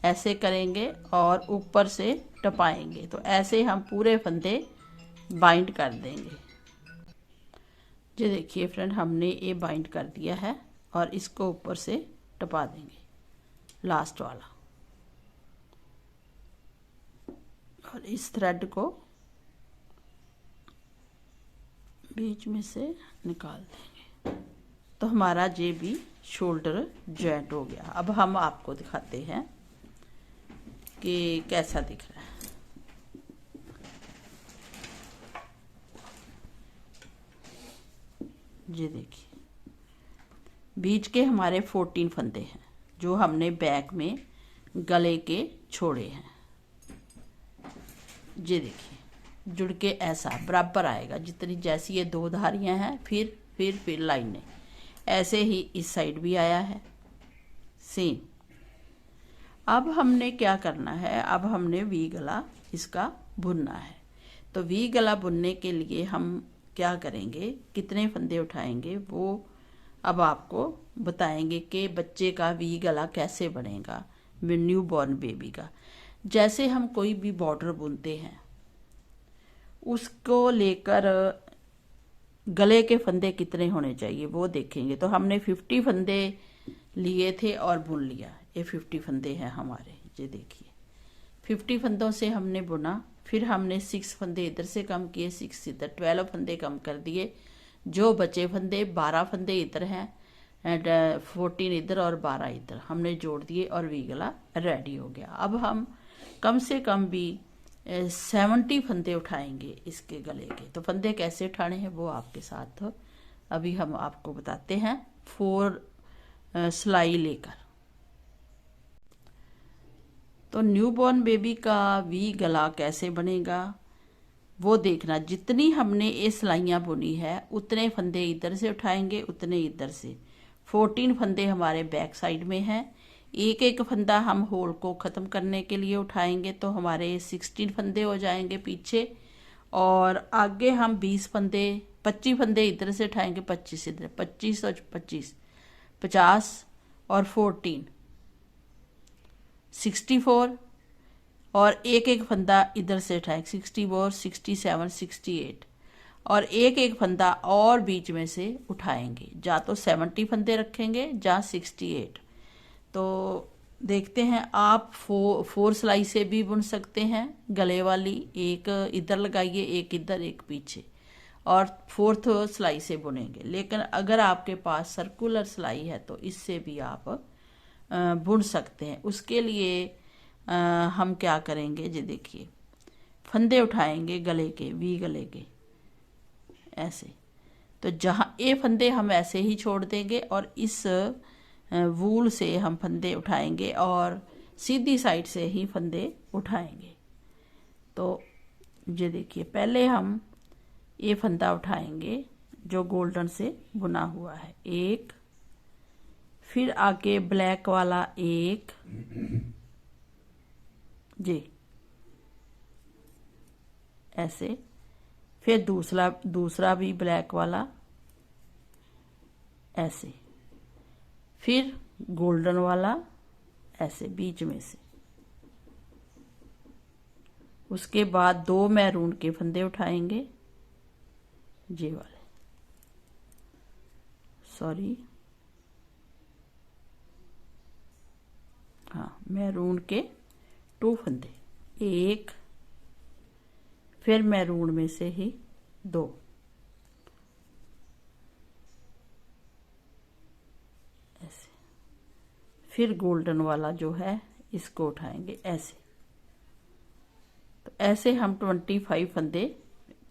ऐसे करेंगे और ऊपर से टपाएंगे। तो ऐसे हम पूरे फंदे बाइंड कर देंगे। ये देखिए फ्रेंड, हमने ये बाइंड कर दिया है और इसको ऊपर से टपा देंगे लास्ट वाला और इस थ्रेड को बीच में से निकाल देंगे। तो हमारा ये भी शोल्डर जॉइंट हो गया। अब हम आपको दिखाते हैं कि कैसा दिख रहा है। ये देखिए, बीच के हमारे 14 फंदे हैं जो हमने बैक में गले के छोड़े हैं। ये देखिए जुड़ के ऐसा बराबर आएगा, जितनी जैसी ये 2 धारियां हैं, फिर लाइनें ऐसे ही इस साइड भी आया है सेम। अब हमने क्या करना है, अब हमने वी गला इसका बुनना है। तो वी गला बुनने के लिए हम क्या करेंगे, कितने फंदे उठाएंगे वो अब आपको बताएंगे कि बच्चे का वी गला कैसे बनेगा, न्यू बॉर्न बेबी का। जैसे हम कोई भी बॉर्डर बुनते हैं उसको लेकर गले के फंदे कितने होने चाहिए वो देखेंगे। तो हमने 50 फंदे लिए थे और बुन लिया। ये 50 फंदे हैं हमारे, ये देखिए 50 फंदों से हमने बुना। फिर हमने 6 फंदे इधर से कम किए, 6 इधर, 12 फंदे कम कर दिए। जो बचे फंदे 12 फंदे इधर हैं एंड 14 इधर और 12 इधर हमने जोड़ दिए और वी गला रेडी हो गया। अब हम कम से कम भी 70 फंदे उठाएंगे इसके गले के। तो फंदे कैसे उठाने हैं वो आपके साथ अभी हम आपको बताते हैं 4 सिलाई लेकर। तो न्यूबॉर्न बेबी का वी गला कैसे बनेगा वो देखना। जितनी हमने ये सिलाइयाँ बुनी है उतने फंदे इधर से उठाएंगे, उतने इधर से। 14 फंदे हमारे बैक साइड में हैं। एक एक फंदा हम होल को ख़त्म करने के लिए उठाएंगे तो हमारे 16 फंदे हो जाएंगे पीछे। और आगे हम 20 फंदे, 25 फंदे इधर से उठाएंगे, 25 इधर, 25 और 25, 50 और 14, 64 और एक एक फंदा इधर से उठाएंगे, 64, 67, 68 और एक एक फंदा और बीच में से उठाएंगे। जा तो 70 फंदे रखेंगे, जा 68। तो देखते हैं आप 4 सिलाई से भी बुन सकते हैं गले वाली। एक इधर लगाइए, एक इधर, एक पीछे, और 4th सिलाई से बुनेंगे। लेकिन अगर आपके पास सर्कुलर सिलाई है तो इससे भी आप बुन सकते हैं। उसके लिए हम क्या करेंगे, जी देखिए फंदे उठाएंगे गले के, वी गले के ऐसे। तो जहाँ ये फंदे हम ऐसे ही छोड़ देंगे और इस वूल से हम फंदे उठाएंगे और सीधी साइड से ही फंदे उठाएंगे। तो ये देखिए पहले हम ये फंदा उठाएंगे जो गोल्डन से बुना हुआ है, एक, फिर आगे ब्लैक वाला एक, जी ऐसे, फिर दूसरा भी ब्लैक वाला ऐसे, फिर गोल्डन वाला ऐसे बीच में से। उसके बाद 2 मैरून के फंदे उठाएंगे, ये वाले, सॉरी हाँ, मैरून के 2 फंदे, एक, फिर मैरून में से ही 2, ऐसे, फिर गोल्डन वाला जो है इसको उठाएंगे ऐसे। तो ऐसे हम 25 फंदे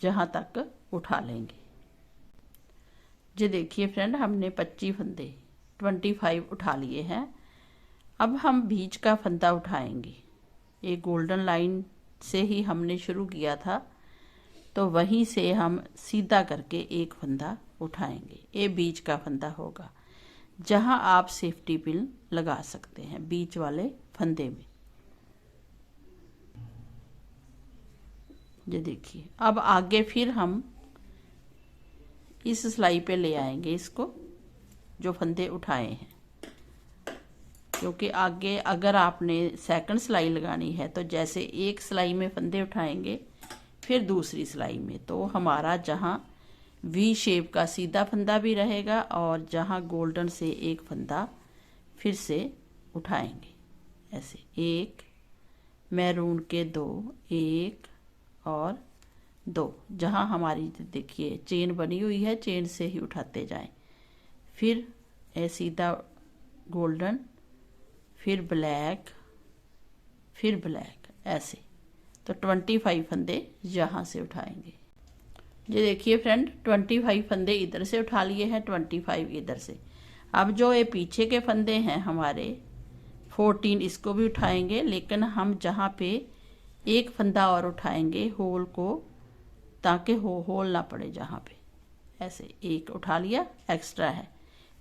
जहां तक उठा लेंगे। ये देखिए फ्रेंड, हमने 25 फंदे 25 उठा लिए हैं। अब हम बीच का फंदा उठाएंगे। ये गोल्डन लाइन से ही हमने शुरू किया था, तो वहीं से हम सीधा करके एक फंदा उठाएंगे। ये बीच का फंदा होगा जहां आप सेफ्टी पिन लगा सकते हैं, बीच वाले फंदे में। ये देखिए अब आगे फिर हम इस सिलाई पे ले आएंगे इसको, जो फंदे उठाए हैं। क्योंकि आगे अगर आपने सेकंड सिलाई लगानी है तो जैसे एक सिलाई में फंदे उठाएंगे फिर दूसरी सिलाई में, तो हमारा जहां वी शेप का सीधा फंदा भी रहेगा और जहां गोल्डन से एक फंदा फिर से उठाएंगे ऐसे, एक, मैरून के 2, एक और 2। जहां हमारी देखिए चेन बनी हुई है, चेन से ही उठाते जाएं। फिर ए सीधा गोल्डन, फिर ब्लैक, फिर ब्लैक ऐसे। तो 25 फंदे यहाँ से उठाएंगे। ये देखिए फ्रेंड, 25 फंदे इधर से उठा लिए हैं, 25 इधर से। अब जो ये पीछे के फंदे हैं हमारे 14, इसको भी उठाएंगे, लेकिन हम जहाँ पे एक फंदा और उठाएंगे होल को, ताकि होल ना पड़े जहाँ पे, ऐसे एक उठा लिया, एक्स्ट्रा है।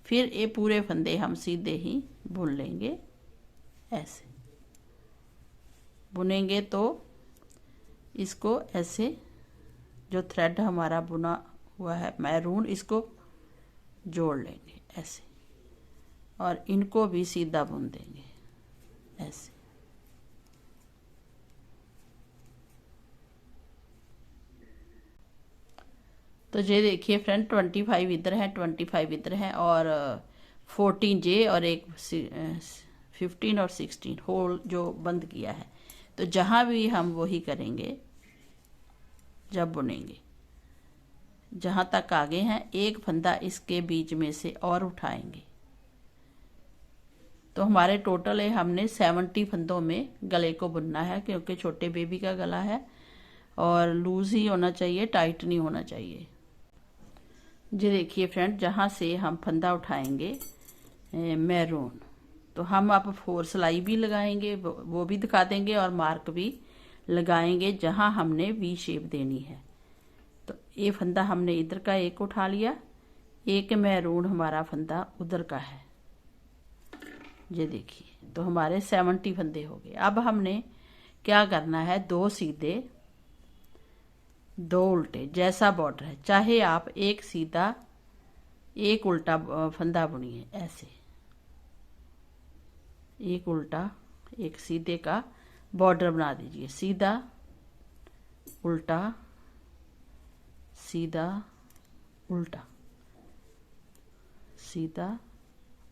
फिर ये पूरे फंदे हम सीधे ही बुन लेंगे ऐसे। बुनेंगे तो इसको ऐसे, जो थ्रेड हमारा बुना हुआ है मैरून, इसको जोड़ लेंगे ऐसे, और इनको भी सीधा बुन देंगे ऐसे। तो ये देखिए फ्रेंड 25 इधर है, 25 इधर है, और 14 जे और एक 15 और 16 होल जो बंद किया है। तो जहाँ भी हम वही करेंगे जब बुनेंगे। जहाँ तक आगे हैं एक फंदा इसके बीच में से और उठाएंगे। तो हमारे टोटल है, हमने 70 फंदों में गले को बुनना है, क्योंकि छोटे बेबी का गला है और लूज ही होना चाहिए, टाइट नहीं होना चाहिए। जी देखिए फ्रेंड, जहाँ से हम फंदा उठाएंगे मैरून, तो हम अब 4 सिलाई भी लगाएंगे, वो भी दिखा देंगे, और मार्क भी लगाएंगे जहाँ हमने वी शेप देनी है। तो ये फंदा हमने इधर का एक उठा लिया, एक मैरून हमारा फंदा उधर का है। ये देखिए, तो हमारे 70 फंदे हो गए। अब हमने क्या करना है, 2 सीधे 2 उल्टे, जैसा बॉर्डर है, चाहे आप एक सीधा एक उल्टा फंदा बुनिए ऐसे, एक उल्टा एक सीधे का बॉर्डर बना दीजिए। सीधा उल्टा सीधा उल्टा सीधा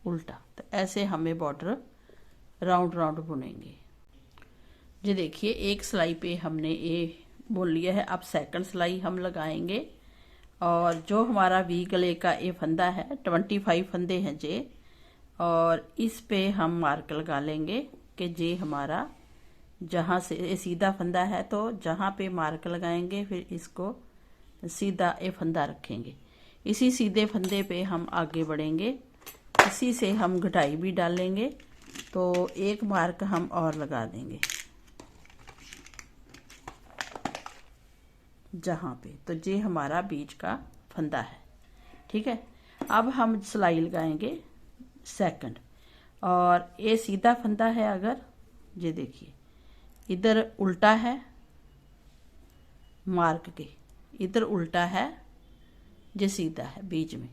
उल्टा, तो ऐसे हमें बॉर्डर राउंड राउंड बुनेंगे। जी देखिए, एक सिलाई पे हमने ये बुन लिया है। अब सेकंड सिलाई हम लगाएंगे, और जो हमारा वी गले का ये फंदा है 25 फंदे हैं जे, और इस पे हम मार्क लगा लेंगे कि जे हमारा जहाँ से ये सीधा फंदा है, तो जहाँ पे मार्क लगाएंगे फिर इसको सीधा ये फंदा रखेंगे। इसी सीधे फंदे पे हम आगे बढ़ेंगे, इसी से हम घटाई भी डालेंगे। तो एक मार्क हम और लगा देंगे जहाँ पे, तो ये हमारा बीच का फंदा है। ठीक है, अब हम सिलाई लगाएंगे सेकंड, और ये सीधा फंदा है। अगर ये देखिए, इधर उल्टा है मार्क के, इधर उल्टा है, ये सीधा है बीच में,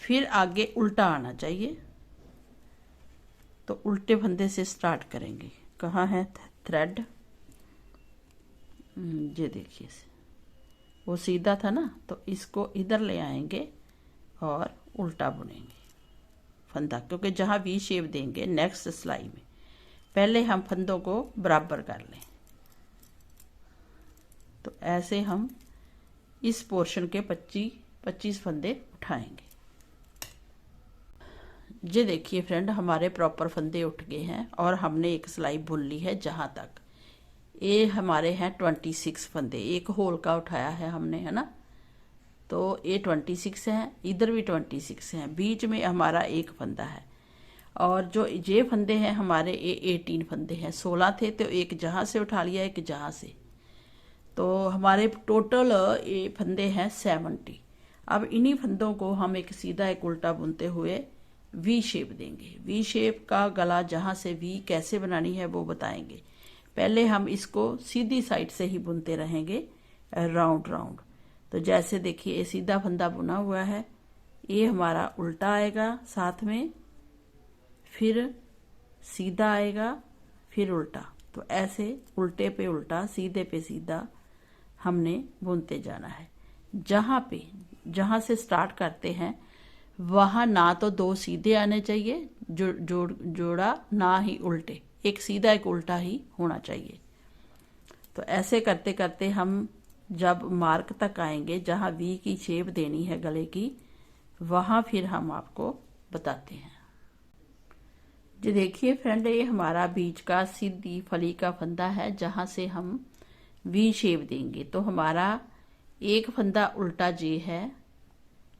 फिर आगे उल्टा आना चाहिए। तो उल्टे फंदे से स्टार्ट करेंगे। कहाँ है थ्रेड, ये देखिए, वो सीधा था ना, तो इसको इधर ले आएंगे और उल्टा बुनेंगे फंदा, क्योंकि जहाँ वी शेप देंगे नेक्स्ट सिलाई में, पहले हम फंदों को बराबर कर लें। तो ऐसे हम इस पोर्शन के 25 फंदे उठाएंगे। ये देखिए फ्रेंड, हमारे प्रॉपर फंदे उठ गए हैं, और हमने एक सिलाई बुन ली है। जहाँ तक ये हमारे हैं 26 फंदे, एक होल का उठाया है हमने, है ना। तो ये 26 हैं, इधर भी 26 हैं, बीच में हमारा एक फंदा है, और जो ये फंदे हैं हमारे ये 18 फंदे हैं। 16 थे, तो एक जहाँ से उठा लिया, एक जहाँ से, तो हमारे टोटल ये फंदे हैं 70। अब इन्हीं फंदों को हम एक सीधा एक उल्टा बुनते हुए वी शेप देंगे। वी शेप का गला जहाँ से वी कैसे बनानी है वो बताएंगे। पहले हम इसको सीधी साइड से ही बुनते रहेंगे राउंड राउंड। तो जैसे देखिए, ये सीधा फंदा बुना हुआ है, ये हमारा उल्टा आएगा साथ में, फिर सीधा आएगा, फिर उल्टा। तो ऐसे उल्टे पे उल्टा, सीधे पे सीधा हमने बुनते जाना है। जहाँ से स्टार्ट करते हैं वहाँ ना तो 2 सीधे आने चाहिए जोड़ा, ना ही उल्टे, एक सीधा एक उल्टा ही होना चाहिए। तो ऐसे करते करते हम जब मार्क तक आएंगे जहाँ वी की शेप देनी है गले की, वहाँ फिर हम आपको बताते हैं। जी देखिए फ्रेंड, ये हमारा बीच का सीधी फली का फंदा है, जहाँ से हम वी शेप देंगे। तो हमारा एक फंदा उल्टा जे है,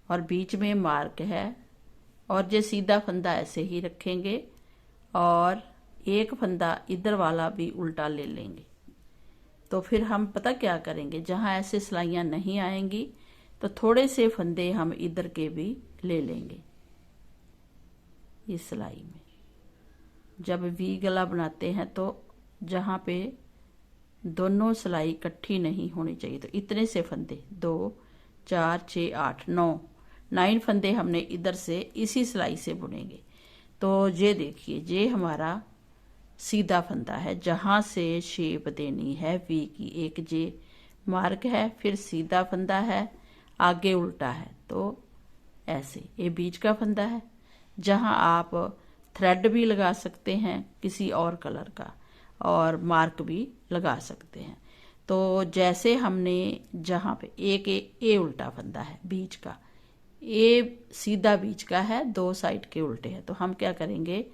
और बीच में मार्क है, और जे सीधा फंदा ऐसे ही रखेंगे, और एक फंदा इधर वाला भी उल्टा ले लेंगे। तो फिर हम पता क्या करेंगे, जहाँ ऐसे सिलाइयाँ नहीं आएंगी तो थोड़े से फंदे हम इधर के भी ले लेंगे इस सिलाई में। जब वी गला बनाते हैं तो जहाँ पे दोनों सिलाई इकट्ठी नहीं होनी चाहिए, तो इतने से फंदे 2 4 6 8 9 9 फंदे हमने इधर से इसी सिलाई से बुनेंगे। तो ये देखिए, ये हमारा सीधा फंदा है, जहाँ से शेप देनी है वी की, एक जे मार्क है, फिर सीधा फंदा है, आगे उल्टा है, तो ऐसे ये बीच का फंदा है, जहाँ आप थ्रेड भी लगा सकते हैं किसी और कलर का और मार्क भी लगा सकते हैं। तो जैसे हमने जहाँ पे एक ए उल्टा फंदा है बीच का, ए सीधा बीच का है, दो साइड के उल्टे हैं, तो हम क्या करेंगे,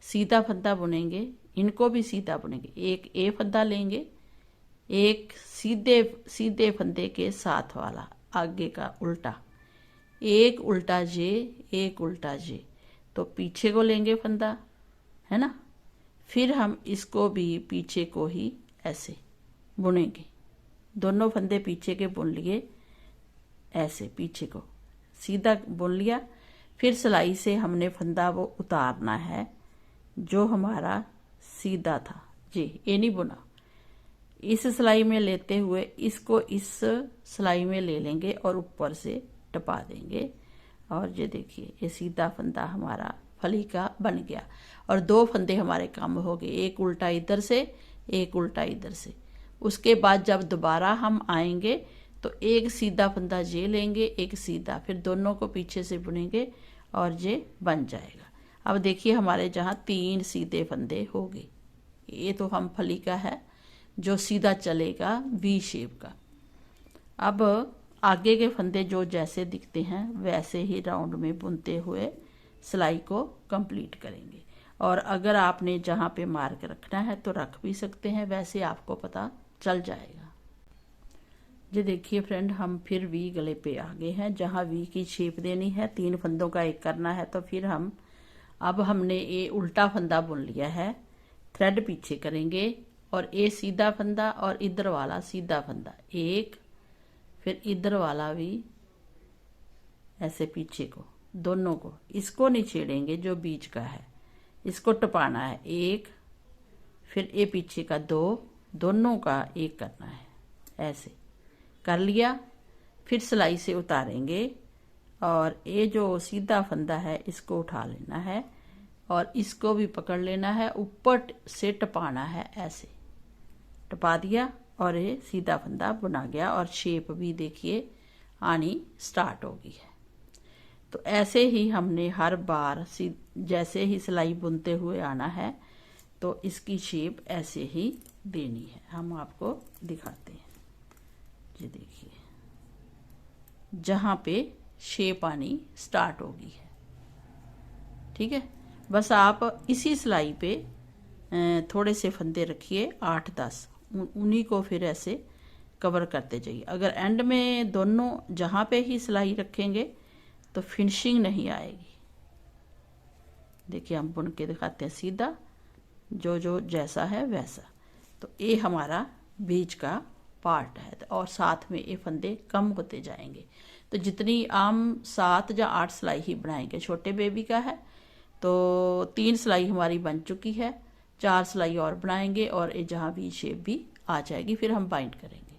सीधा फंदा बुनेंगे, इनको भी सीधा बुनेंगे। एक ए फंदा लेंगे, एक सीधे सीधे फंदे के साथ वाला आगे का उल्टा, एक उल्टा जे, एक उल्टा जे, तो पीछे को लेंगे फंदा, है ना। फिर हम इसको भी पीछे को ही ऐसे बुनेंगे, दोनों फंदे पीछे के बुन लिए, ऐसे पीछे को सीधा बुन लिया। फिर सिलाई से हमने फंदा वो उतारना है जो हमारा सीधा था जी, ये नहीं बुना। इस सिलाई में लेते हुए इसको इस सिलाई में ले लेंगे और ऊपर से टपा देंगे, और ये देखिए ये सीधा फंदा हमारा फली का बन गया, और दो फंदे हमारे कम हो गए, एक उल्टा इधर से, एक उल्टा इधर से। उसके बाद जब दोबारा हम आएंगे तो एक सीधा फंदा ये लेंगे, एक सीधा, फिर दोनों को पीछे से बुनेंगे और ये बन जाएगा। अब देखिए हमारे जहाँ 3 सीधे फंदे हो गए। ये तो हम फली का है जो सीधा चलेगा वी शेप का। अब आगे के फंदे जो जैसे दिखते हैं वैसे ही राउंड में बुनते हुए सिलाई को कंप्लीट करेंगे। और अगर आपने जहाँ पे मार्क रखना है तो रख भी सकते हैं, वैसे आपको पता चल जाएगा। ये देखिए फ्रेंड, हम फिर वी गले पे आ गए हैं, जहाँ वी की शेप देनी है, 3 फंदों का एक करना है। तो फिर अब हमने ये उल्टा फंदा बुन लिया है, थ्रेड पीछे करेंगे और ये सीधा फंदा और इधर वाला सीधा फंदा, एक, फिर इधर वाला भी ऐसे पीछे को, दोनों को, इसको नहीं छेड़ेंगे जो बीच का है, इसको टपाना है, एक, फिर ये पीछे का 2, दोनों का एक करना है, ऐसे कर लिया। फिर सिलाई से उतारेंगे और ये जो सीधा फंदा है इसको उठा लेना है और इसको भी पकड़ लेना है, ऊपर से टपाना है, ऐसे टपा दिया और ये सीधा फंदा बुना गया और शेप भी देखिए आनी स्टार्ट हो गई है। तो ऐसे ही हमने हर बार जैसे ही सिलाई बुनते हुए आना है, तो इसकी शेप ऐसे ही देनी है। हम आपको दिखाते हैं, ये देखिए जहाँ पे शेप आनी स्टार्ट होगी है, ठीक है। बस आप इसी सिलाई पे थोड़े से फंदे रखिए, 8-10, उन्हीं को फिर ऐसे कवर करते जाइए। अगर एंड में दोनों जहाँ पे ही सिलाई रखेंगे तो फिनिशिंग नहीं आएगी। देखिए हम बुन के दिखाते हैं, सीधा जो जैसा है वैसा। तो ये हमारा बीच का पार्ट है और साथ में ये फंदे कम होते जाएंगे। तो जितनी आम 7 या 8 सिलाई ही बनाएंगे, छोटे बेबी का है तो 3 सिलाई हमारी बन चुकी है, 4 सिलाई और बनाएंगे और ये जहाँ वी शेप भी आ जाएगी, फिर हम बाइंड करेंगे।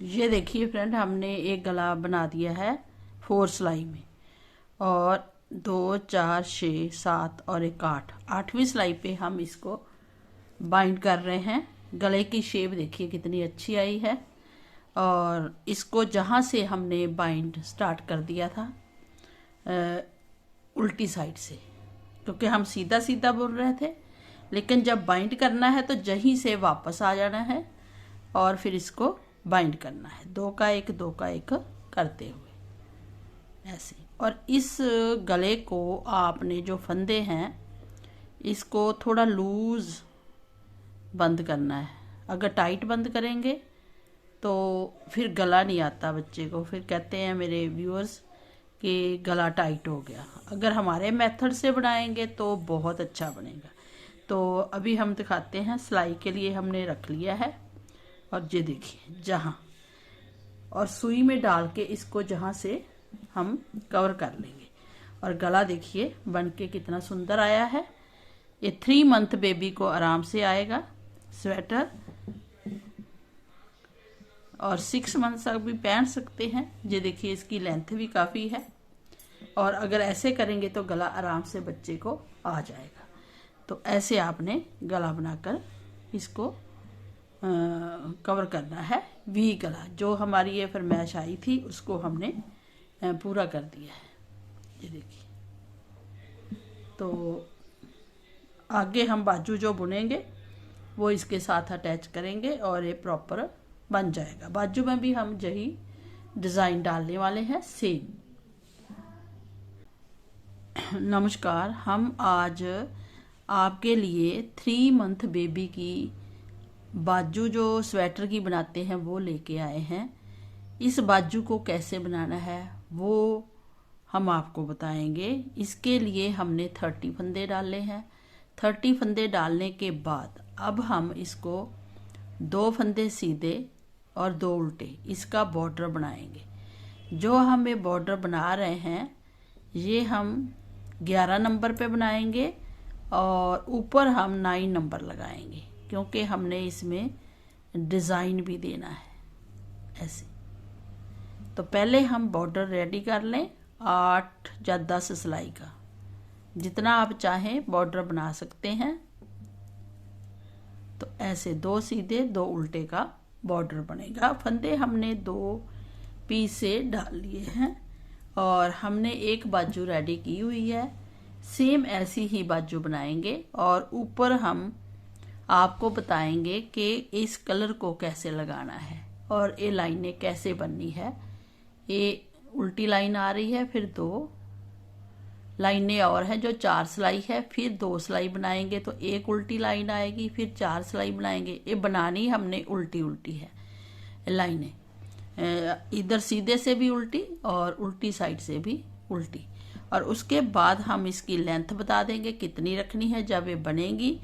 ये देखिए फ्रेंड, हमने एक गला बना दिया है 4 सिलाई में, और 2, 4, 6, 7 और एक 8, 8वीं सिलाई पे हम इसको बाइंड कर रहे हैं। गले की शेप देखिए कितनी अच्छी आई है, और इसको जहाँ से हमने बाइंड स्टार्ट कर दिया था उल्टी साइड से, क्योंकि हम सीधा सीधा बुन रहे थे, लेकिन जब बाइंड करना है तो जहीं से वापस आ जाना है और फिर इसको बाइंड करना है, 2 का 1 2 का 1 करते हुए ऐसे। और इस गले को आपने जो फंदे हैं इसको थोड़ा लूज बंद करना है। अगर टाइट बंद करेंगे तो फिर गला नहीं आता बच्चे को, फिर कहते हैं मेरे व्यूअर्स कि गला टाइट हो गया। अगर हमारे मेथड से बनाएंगे तो बहुत अच्छा बनेगा। तो अभी हम दिखाते हैं, सिलाई के लिए हमने रख लिया है, और ये देखिए जहाँ, और सुई में डाल के इसको जहाँ से हम कवर कर लेंगे। और गला देखिए बन के कितना सुंदर आया है। ये 3 मंथ बेबी को आराम से आएगा स्वेटर। और 6 मंथ तक भी पहन सकते हैं। ये देखिए इसकी लेंथ भी काफ़ी है और अगर ऐसे करेंगे तो गला आराम से बच्चे को आ जाएगा। तो ऐसे आपने गला बनाकर इसको कवर करना है। वी गला जो हमारी ये फरमाइश आई थी उसको हमने पूरा कर दिया है। ये देखिए, तो आगे हम बाजू जो बुनेंगे वो इसके साथ अटैच करेंगे और ये प्रॉपर बन जाएगा। बाजू में भी हम यही डिज़ाइन डालने वाले हैं सेम। नमस्कार, हम आज आपके लिए 3 मंथ बेबी की बाजू जो स्वेटर की बनाते हैं वो लेके आए हैं। इस बाजू को कैसे बनाना है वो हम आपको बताएंगे। इसके लिए हमने 30 फंदे डाले हैं। 30 फंदे डालने के बाद अब हम इसको 2 फंदे सीधे और 2 उल्टे इसका बॉर्डर बनाएंगे। जो हम ये बॉर्डर बना रहे हैं ये हम 11 नंबर पे बनाएंगे और ऊपर हम 9 नंबर लगाएंगे क्योंकि हमने इसमें डिज़ाइन भी देना है ऐसे। तो पहले हम बॉर्डर रेडी कर लें 8 या 10 सिलाई का, जितना आप चाहें बॉर्डर बना सकते हैं। तो ऐसे 2 सीधे 2 उल्टे का बॉर्डर बनेगा। फंदे हमने 2 पीस से डाल लिए हैं और हमने एक बाजू रेडी की हुई है। सेम ऐसी ही बाजू बनाएंगे और ऊपर हम आपको बताएंगे कि इस कलर को कैसे लगाना है और ये लाइनें कैसे बननी है। ये उल्टी लाइन आ रही है, फिर 2 लाइनें और हैं जो 4 सिलाई है, फिर 2 सिलाई बनाएंगे तो एक उल्टी लाइन आएगी, फिर 4 सिलाई बनाएंगे। ये बनानी हमने उल्टी उल्टी है लाइनें, इधर सीधे से भी उल्टी और उल्टी साइड से भी उल्टी। और उसके बाद हम इसकी लेंथ बता देंगे कितनी रखनी है। जब ये बनेगी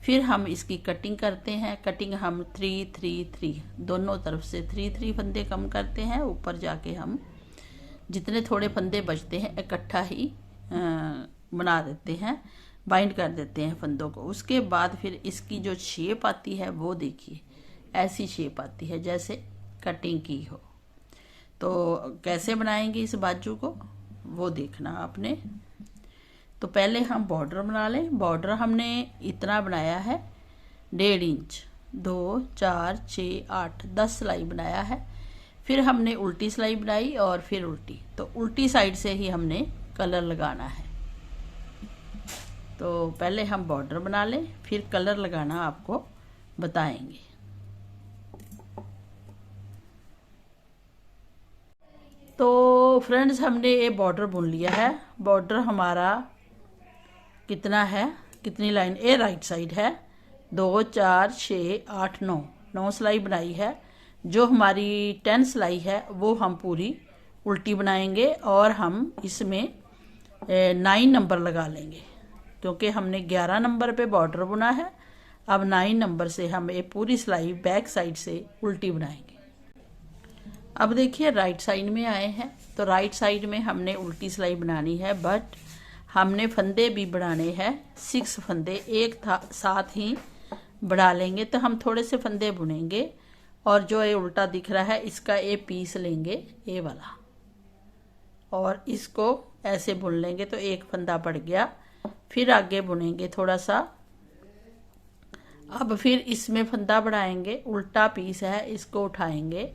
फिर हम इसकी कटिंग करते हैं। कटिंग हम 3-3-3 दोनों तरफ से 3-3 फंदे कम करते हैं। ऊपर जाके हम जितने थोड़े फंदे बचते हैं इकट्ठा ही बना देते हैं, बाइंड कर देते हैं फंदों को। उसके बाद फिर इसकी जो शेप आती है वो देखिए, ऐसी शेप आती है जैसे कटिंग की हो। तो कैसे बनाएंगे इस बाजू को वो देखना आपने। तो पहले हम बॉर्डर बना लें। बॉर्डर हमने इतना बनाया है 1.5 इंच, 2, 4, 6, 8, 10 सिलाई बनाया है। फिर हमने उल्टी सिलाई बनाई और फिर उल्टी। तो उल्टी साइड से ही हमने कलर लगाना है। तो पहले हम बॉर्डर बना लें फिर कलर लगाना आपको बताएंगे। तो फ्रेंड्स हमने ये बॉर्डर बुन लिया है। बॉर्डर हमारा कितना है, कितनी लाइन, ये राइट साइड है 2, 4, 6, 8, 9 सिलाई बनाई है। जो हमारी 10 सिलाई है वो हम पूरी उल्टी बनाएंगे और हम इसमें 9 नंबर लगा लेंगे क्योंकि हमने 11 नंबर पे बॉर्डर बुना है। अब 9 नंबर से हम ये पूरी सिलाई बैक साइड से उल्टी बनाएंगे। अब देखिए राइट साइड में आए हैं। तो राइट साइड में हमने उल्टी सिलाई बनानी है, बट हमने फंदे भी बढ़ाने हैं। 6 फंदे एक साथ ही बढ़ा लेंगे। तो हम थोड़े से फंदे बुनेंगे और जो ये उल्टा दिख रहा है इसका ये पीस लेंगे, ये वाला, और इसको ऐसे बुन लेंगे। तो एक फंदा बढ़ गया। फिर आगे बुनेंगे थोड़ा सा। अब फिर इसमें फंदा बढ़ाएंगे, उल्टा पीस है इसको उठाएंगे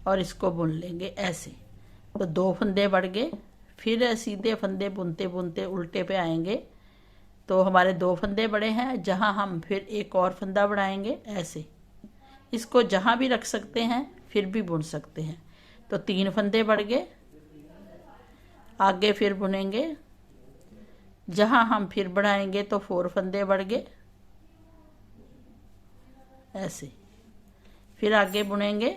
और इसको बुन लेंगे ऐसे। तो 2 फंदे बढ़ गए। फिर सीधे फंदे बुनते बुनते उल्टे पे आएंगे। तो हमारे 2 फंदे बड़े हैं, जहां हम फिर एक और फंदा बढ़ाएंगे ऐसे। इसको जहां भी रख सकते हैं, फिर भी बुन सकते हैं। तो 3 फंदे बढ़ गए। आगे फिर बुनेंगे, जहां हम फिर बढ़ाएंगे तो 4 फंदे बढ़ गए ऐसे। फिर आगे बुनेंगे,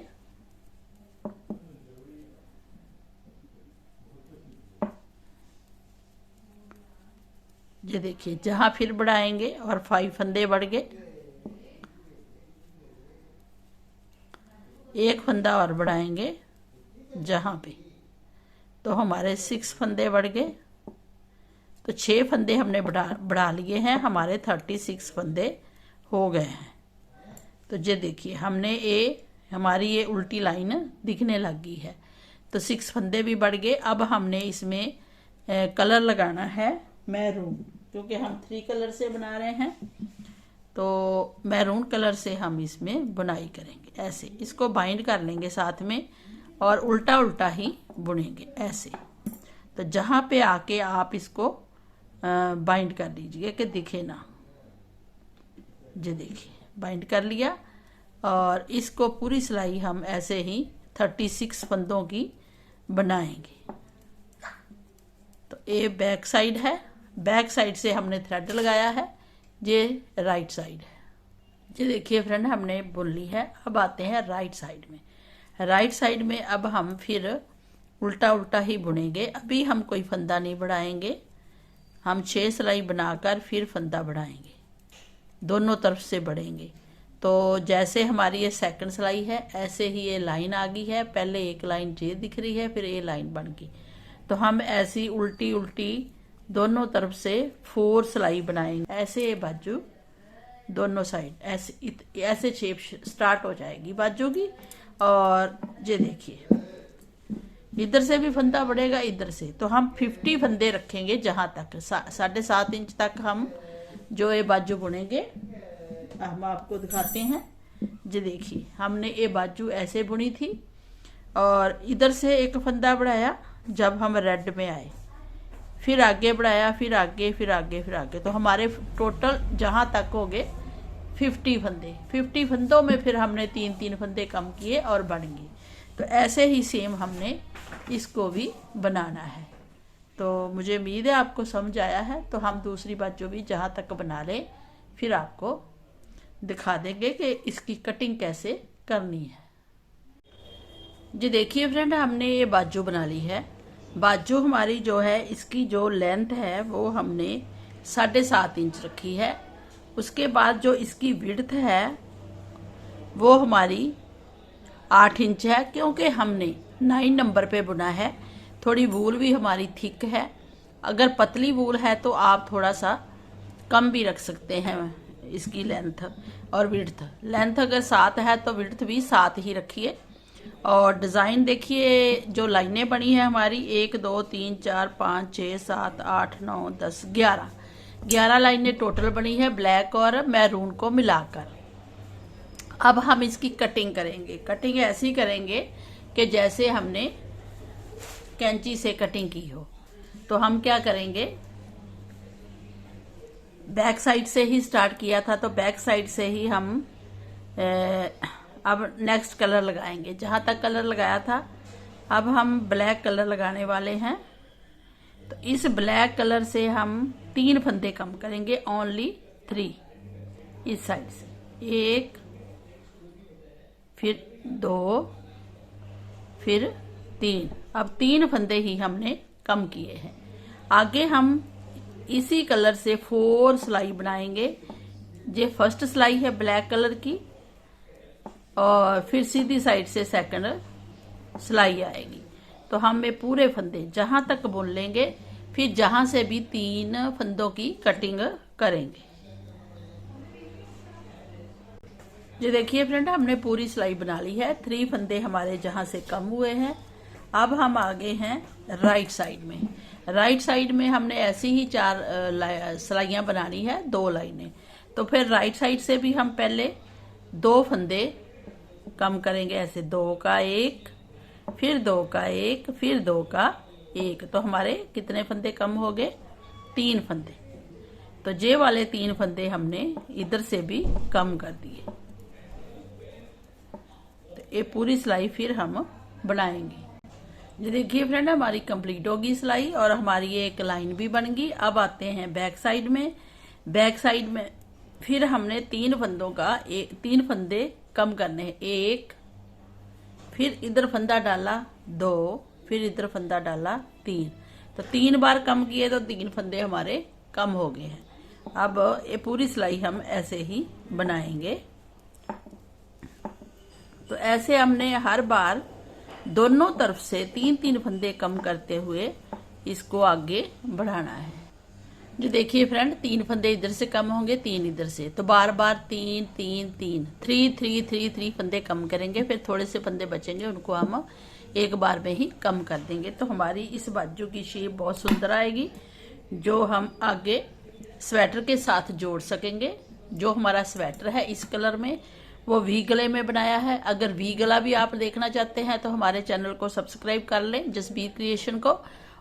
ये देखिए जहां फिर बढ़ाएंगे और 5 फंदे बढ़ गए। एक फंदा और बढ़ाएंगे जहां पे, तो हमारे 6 फंदे बढ़ गए। तो 6 फंदे हमने बढ़ा लिए हैं, हमारे 36 फंदे हो गए हैं। तो ये देखिए हमने ये हमारी ये उल्टी लाइन दिखने लग गई है। तो 6 फंदे भी बढ़ गए। अब हमने इसमें कलर लगाना है मैरून, क्योंकि हम 3 कलर से बना रहे हैं। तो मैरून कलर से हम इसमें बुनाई करेंगे। ऐसे इसको बाइंड कर लेंगे साथ में और उल्टा उल्टा ही बुनेंगे ऐसे। तो जहाँ पे आके आप इसको बाइंड कर लीजिए कि दिखे ना। जी देखिए बाइंड कर लिया। और इसको पूरी सिलाई हम ऐसे ही 36 फंदों की बनाएंगे। तो ये बैक साइड है, बैक साइड से हमने थ्रेड लगाया है, ये राइट साइड है। ये देखिए फ्रेंड हमने बुन ली है। अब आते हैं राइट साइड में। राइट साइड में अब हम फिर उल्टा उल्टा ही बुनेंगे। अभी हम कोई फंदा नहीं बढ़ाएंगे, हम 6 सिलाई बनाकर फिर फंदा बढ़ाएंगे, दोनों तरफ से बढ़ेंगे। तो जैसे हमारी ये सेकंड सिलाई है, ऐसे ही ये लाइन आ गई है। पहले एक लाइन ये दिख रही है, फिर ये लाइन बन गई। तो हम ऐसी उल्टी उल्टी दोनों तरफ से 4 सिलाई बनाएंगे। ऐसे ये बाजू दोनों साइड ऐसे शेप स्टार्ट हो जाएगी बाजू की। और ये देखिए इधर से भी फंदा बढ़ेगा, इधर से। तो हम 50 फंदे रखेंगे, जहां तक 7.5 इंच तक हम जो ये बाजू बुनेंगे। हम आपको दिखाते हैं। जी देखिए हमने ये बाजू ऐसे बुनी थी और इधर से एक फंदा बढ़ाया जब हम रेड में आए, फिर आगे बढ़ाया, फिर आगे, फिर आगे, फिर आगे। तो हमारे टोटल जहां तक हो गए 50 फंदे। 50 फंदों में फिर हमने 3-3 फंदे कम किए और बन गए। तो ऐसे ही सेम हमने इसको भी बनाना है। तो मुझे उम्मीद है आपको समझ आया है। तो हम दूसरी बाजू भी जहाँ तक बना लें, फिर आपको दिखा देंगे कि इसकी कटिंग कैसे करनी है। जी देखिए फ्रेंड हमने ये बाजू बना ली है। बाजू हमारी जो है, इसकी जो लेंथ है वो हमने 7.5 इंच रखी है। उसके बाद जो इसकी विड्थ है वो हमारी 8 इंच है, क्योंकि हमने 9 नंबर पे बुना है। थोड़ी वूल भी हमारी थिक है। अगर पतली वूल है तो आप थोड़ा सा कम भी रख सकते हैं इसकी लेंथ और विड्थ। लेंथ अगर 7 है तो विड्थ भी 7 ही रखिए। और डिज़ाइन देखिए जो लाइनें बनी है हमारी 1 2 3 4 5 6 7 8 9 10 11 लाइनें टोटल बनी है, ब्लैक और मैरून को मिलाकर। अब हम इसकी कटिंग करेंगे। कटिंग ऐसी करेंगे कि जैसे हमने कैंची से कटिंग की हो। तो हम क्या करेंगे, बैक साइड से ही स्टार्ट किया था, तो बैक साइड से ही हम अब नेक्स्ट कलर लगाएंगे। जहां तक कलर लगाया था अब हम ब्लैक कलर लगाने वाले हैं। तो इस ब्लैक कलर से हम 3 फंदे कम करेंगे, ओनली 3 इस साइड से, 1 फिर 2 फिर 3। अब 3 फंदे ही हमने कम किए हैं। आगे हम इसी कलर से 4 सिलाई बनाएंगे। ये फर्स्ट सिलाई है ब्लैक कलर की, और फिर सीधी साइड से सेकंड सिलाई आएगी। तो हम ये पूरे फंदे जहां तक बुन लेंगे, फिर जहां से भी 3 फंदों की कटिंग करेंगे। ये देखिए फ्रेंड हमने पूरी सिलाई बना ली है। 3 फंदे हमारे जहां से कम हुए हैं। अब हम आगे हैं राइट साइड में। राइट साइड में हमने ऐसी ही 4 सिलाइयां बनानी है, 2 लाइनें। तो फिर राइट साइड से भी हम पहले 2 फंदे कम करेंगे, ऐसे 2 का 1 फिर 2 का 1 फिर 2 का 1। तो हमारे कितने फंदे कम हो गए, 3 फंदे। तो ये वाले 3 फंदे हमने इधर से भी कम कर दिए। तो ये पूरी सिलाई फिर हम बनाएंगे। ये देखिए फ्रेंड हमारी कंप्लीट होगी सिलाई और हमारी ये एक लाइन भी बन गई। अब आते हैं बैक साइड में। बैक साइड में फिर हमने 3 फंदों का 3 फंदे कम करने हैं, 1 फिर इधर फंदा डाला 2 फिर इधर फंदा डाला 3। तो 3 बार कम किए तो 3 फंदे हमारे कम हो गए हैं। अब ये पूरी सिलाई हम ऐसे ही बनाएंगे। तो ऐसे हमने हर बार दोनों तरफ से 3-3 फंदे कम करते हुए इसको आगे बढ़ाना है। जो देखिए फ्रेंड 3 फंदे इधर से कम होंगे, 3 इधर से, तो बार बार 3 3 3 3 3 3 3 फंदे कम करेंगे। फिर थोड़े से फंदे बचेंगे, उनको हम एक बार में ही कम कर देंगे। तो हमारी इस बाजू की शेप बहुत सुंदर आएगी, जो हम आगे स्वेटर के साथ जोड़ सकेंगे। जो हमारा स्वेटर है इस कलर में, वो वी गले में बनाया है। अगर वी गला भी आप देखना चाहते हैं तो हमारे चैनल को सब्सक्राइब कर लें, जसबीर क्रिएशन को,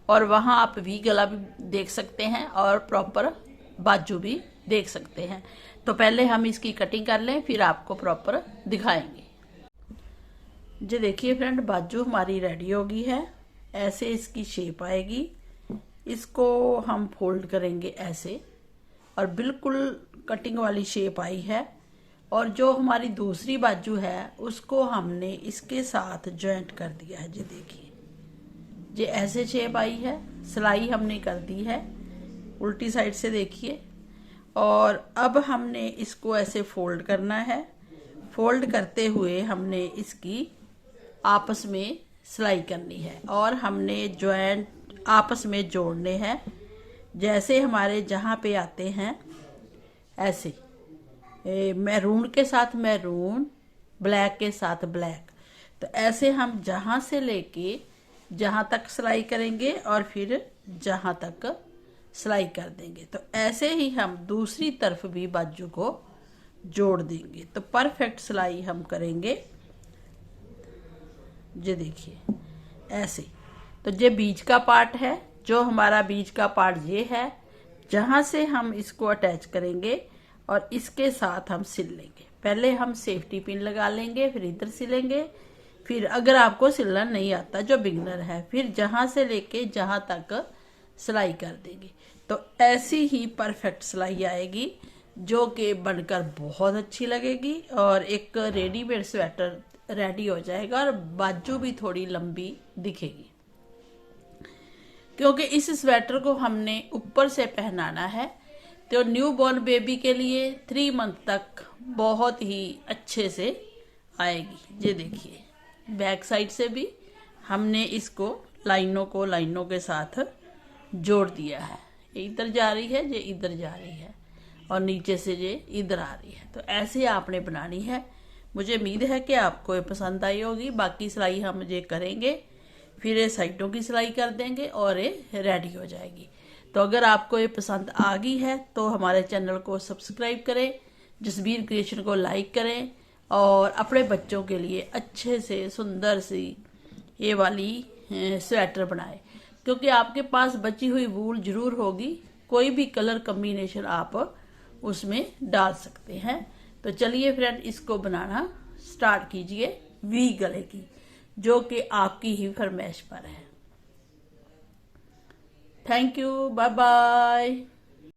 और वहां आप वी गला भी देख सकते हैं और प्रॉपर बाजू भी देख सकते हैं। तो पहले हम इसकी कटिंग कर लें, फिर आपको प्रॉपर दिखाएंगे। जो देखिए फ्रेंड, बाजू हमारी रेडी हो गई है। ऐसे इसकी शेप आएगी। इसको हम फोल्ड करेंगे ऐसे, और बिल्कुल कटिंग वाली शेप आई है। और जो हमारी दूसरी बाजू है उसको हमने इसके साथ ज्वाइंट कर दिया है। जी देखिए, ये ऐसे शेप आई है, सिलाई हमने कर दी है उल्टी साइड से, देखिए। और अब हमने इसको ऐसे फोल्ड करना है। फोल्ड करते हुए हमने इसकी आपस में सिलाई करनी है, और हमने ज्वाइंट आपस में जोड़ने हैं। जैसे हमारे जहाँ पे आते हैं ऐसे, मैरून के साथ मैरून, ब्लैक के साथ ब्लैक, तो ऐसे हम जहाँ से लेके जहाँ तक सिलाई करेंगे और फिर जहाँ तक सिलाई कर देंगे। तो ऐसे ही हम दूसरी तरफ भी बाजू को जोड़ देंगे, तो परफेक्ट सिलाई हम करेंगे। ये देखिए ऐसे। तो ये बीच का पार्ट है, जो हमारा बीच का पार्ट ये है, जहाँ से हम इसको अटैच करेंगे और इसके साथ हम सिल लेंगे। पहले हम सेफ्टी पिन लगा लेंगे, फिर इधर सिलेंगे। फिर अगर आपको सिलना नहीं आता, जो बिगनर है, फिर जहां से लेके जहां तक सिलाई कर देंगे। तो ऐसी ही परफेक्ट सिलाई आएगी, जो कि बनकर बहुत अच्छी लगेगी, और एक रेडीमेड स्वेटर रेडी हो जाएगा, और बाजू भी थोड़ी लंबी दिखेगी। क्योंकि इस स्वेटर को हमने ऊपर से पहनाना है, तो न्यू बॉर्न बेबी के लिए 3 मंथ तक बहुत ही अच्छे से आएगी। ये देखिए, बैक साइड से भी हमने इसको लाइनों के साथ जोड़ दिया है। ये इधर जा रही है, ये इधर जा रही है, और नीचे से ये इधर आ रही है। तो ऐसे आपने बनानी है। मुझे उम्मीद है कि आपको ये पसंद आई होगी। बाकी सिलाई हम ये करेंगे, फिर ये साइडों की सिलाई कर देंगे और ये रेडी हो जाएगी। तो अगर आपको ये पसंद आ गई है तो हमारे चैनल को सब्सक्राइब करें, जसबीर क्रिएशन को लाइक करें, और अपने बच्चों के लिए अच्छे से सुंदर सी ये वाली स्वेटर बनाएं। क्योंकि आपके पास बची हुई वूल जरूर होगी, कोई भी कलर कम्बिनेशन आप उसमें डाल सकते हैं। तो चलिए फ्रेंड, इसको बनाना स्टार्ट कीजिए वी गले की, जो कि आपकी ही फरमाइश पर है। Thank you, bye bye.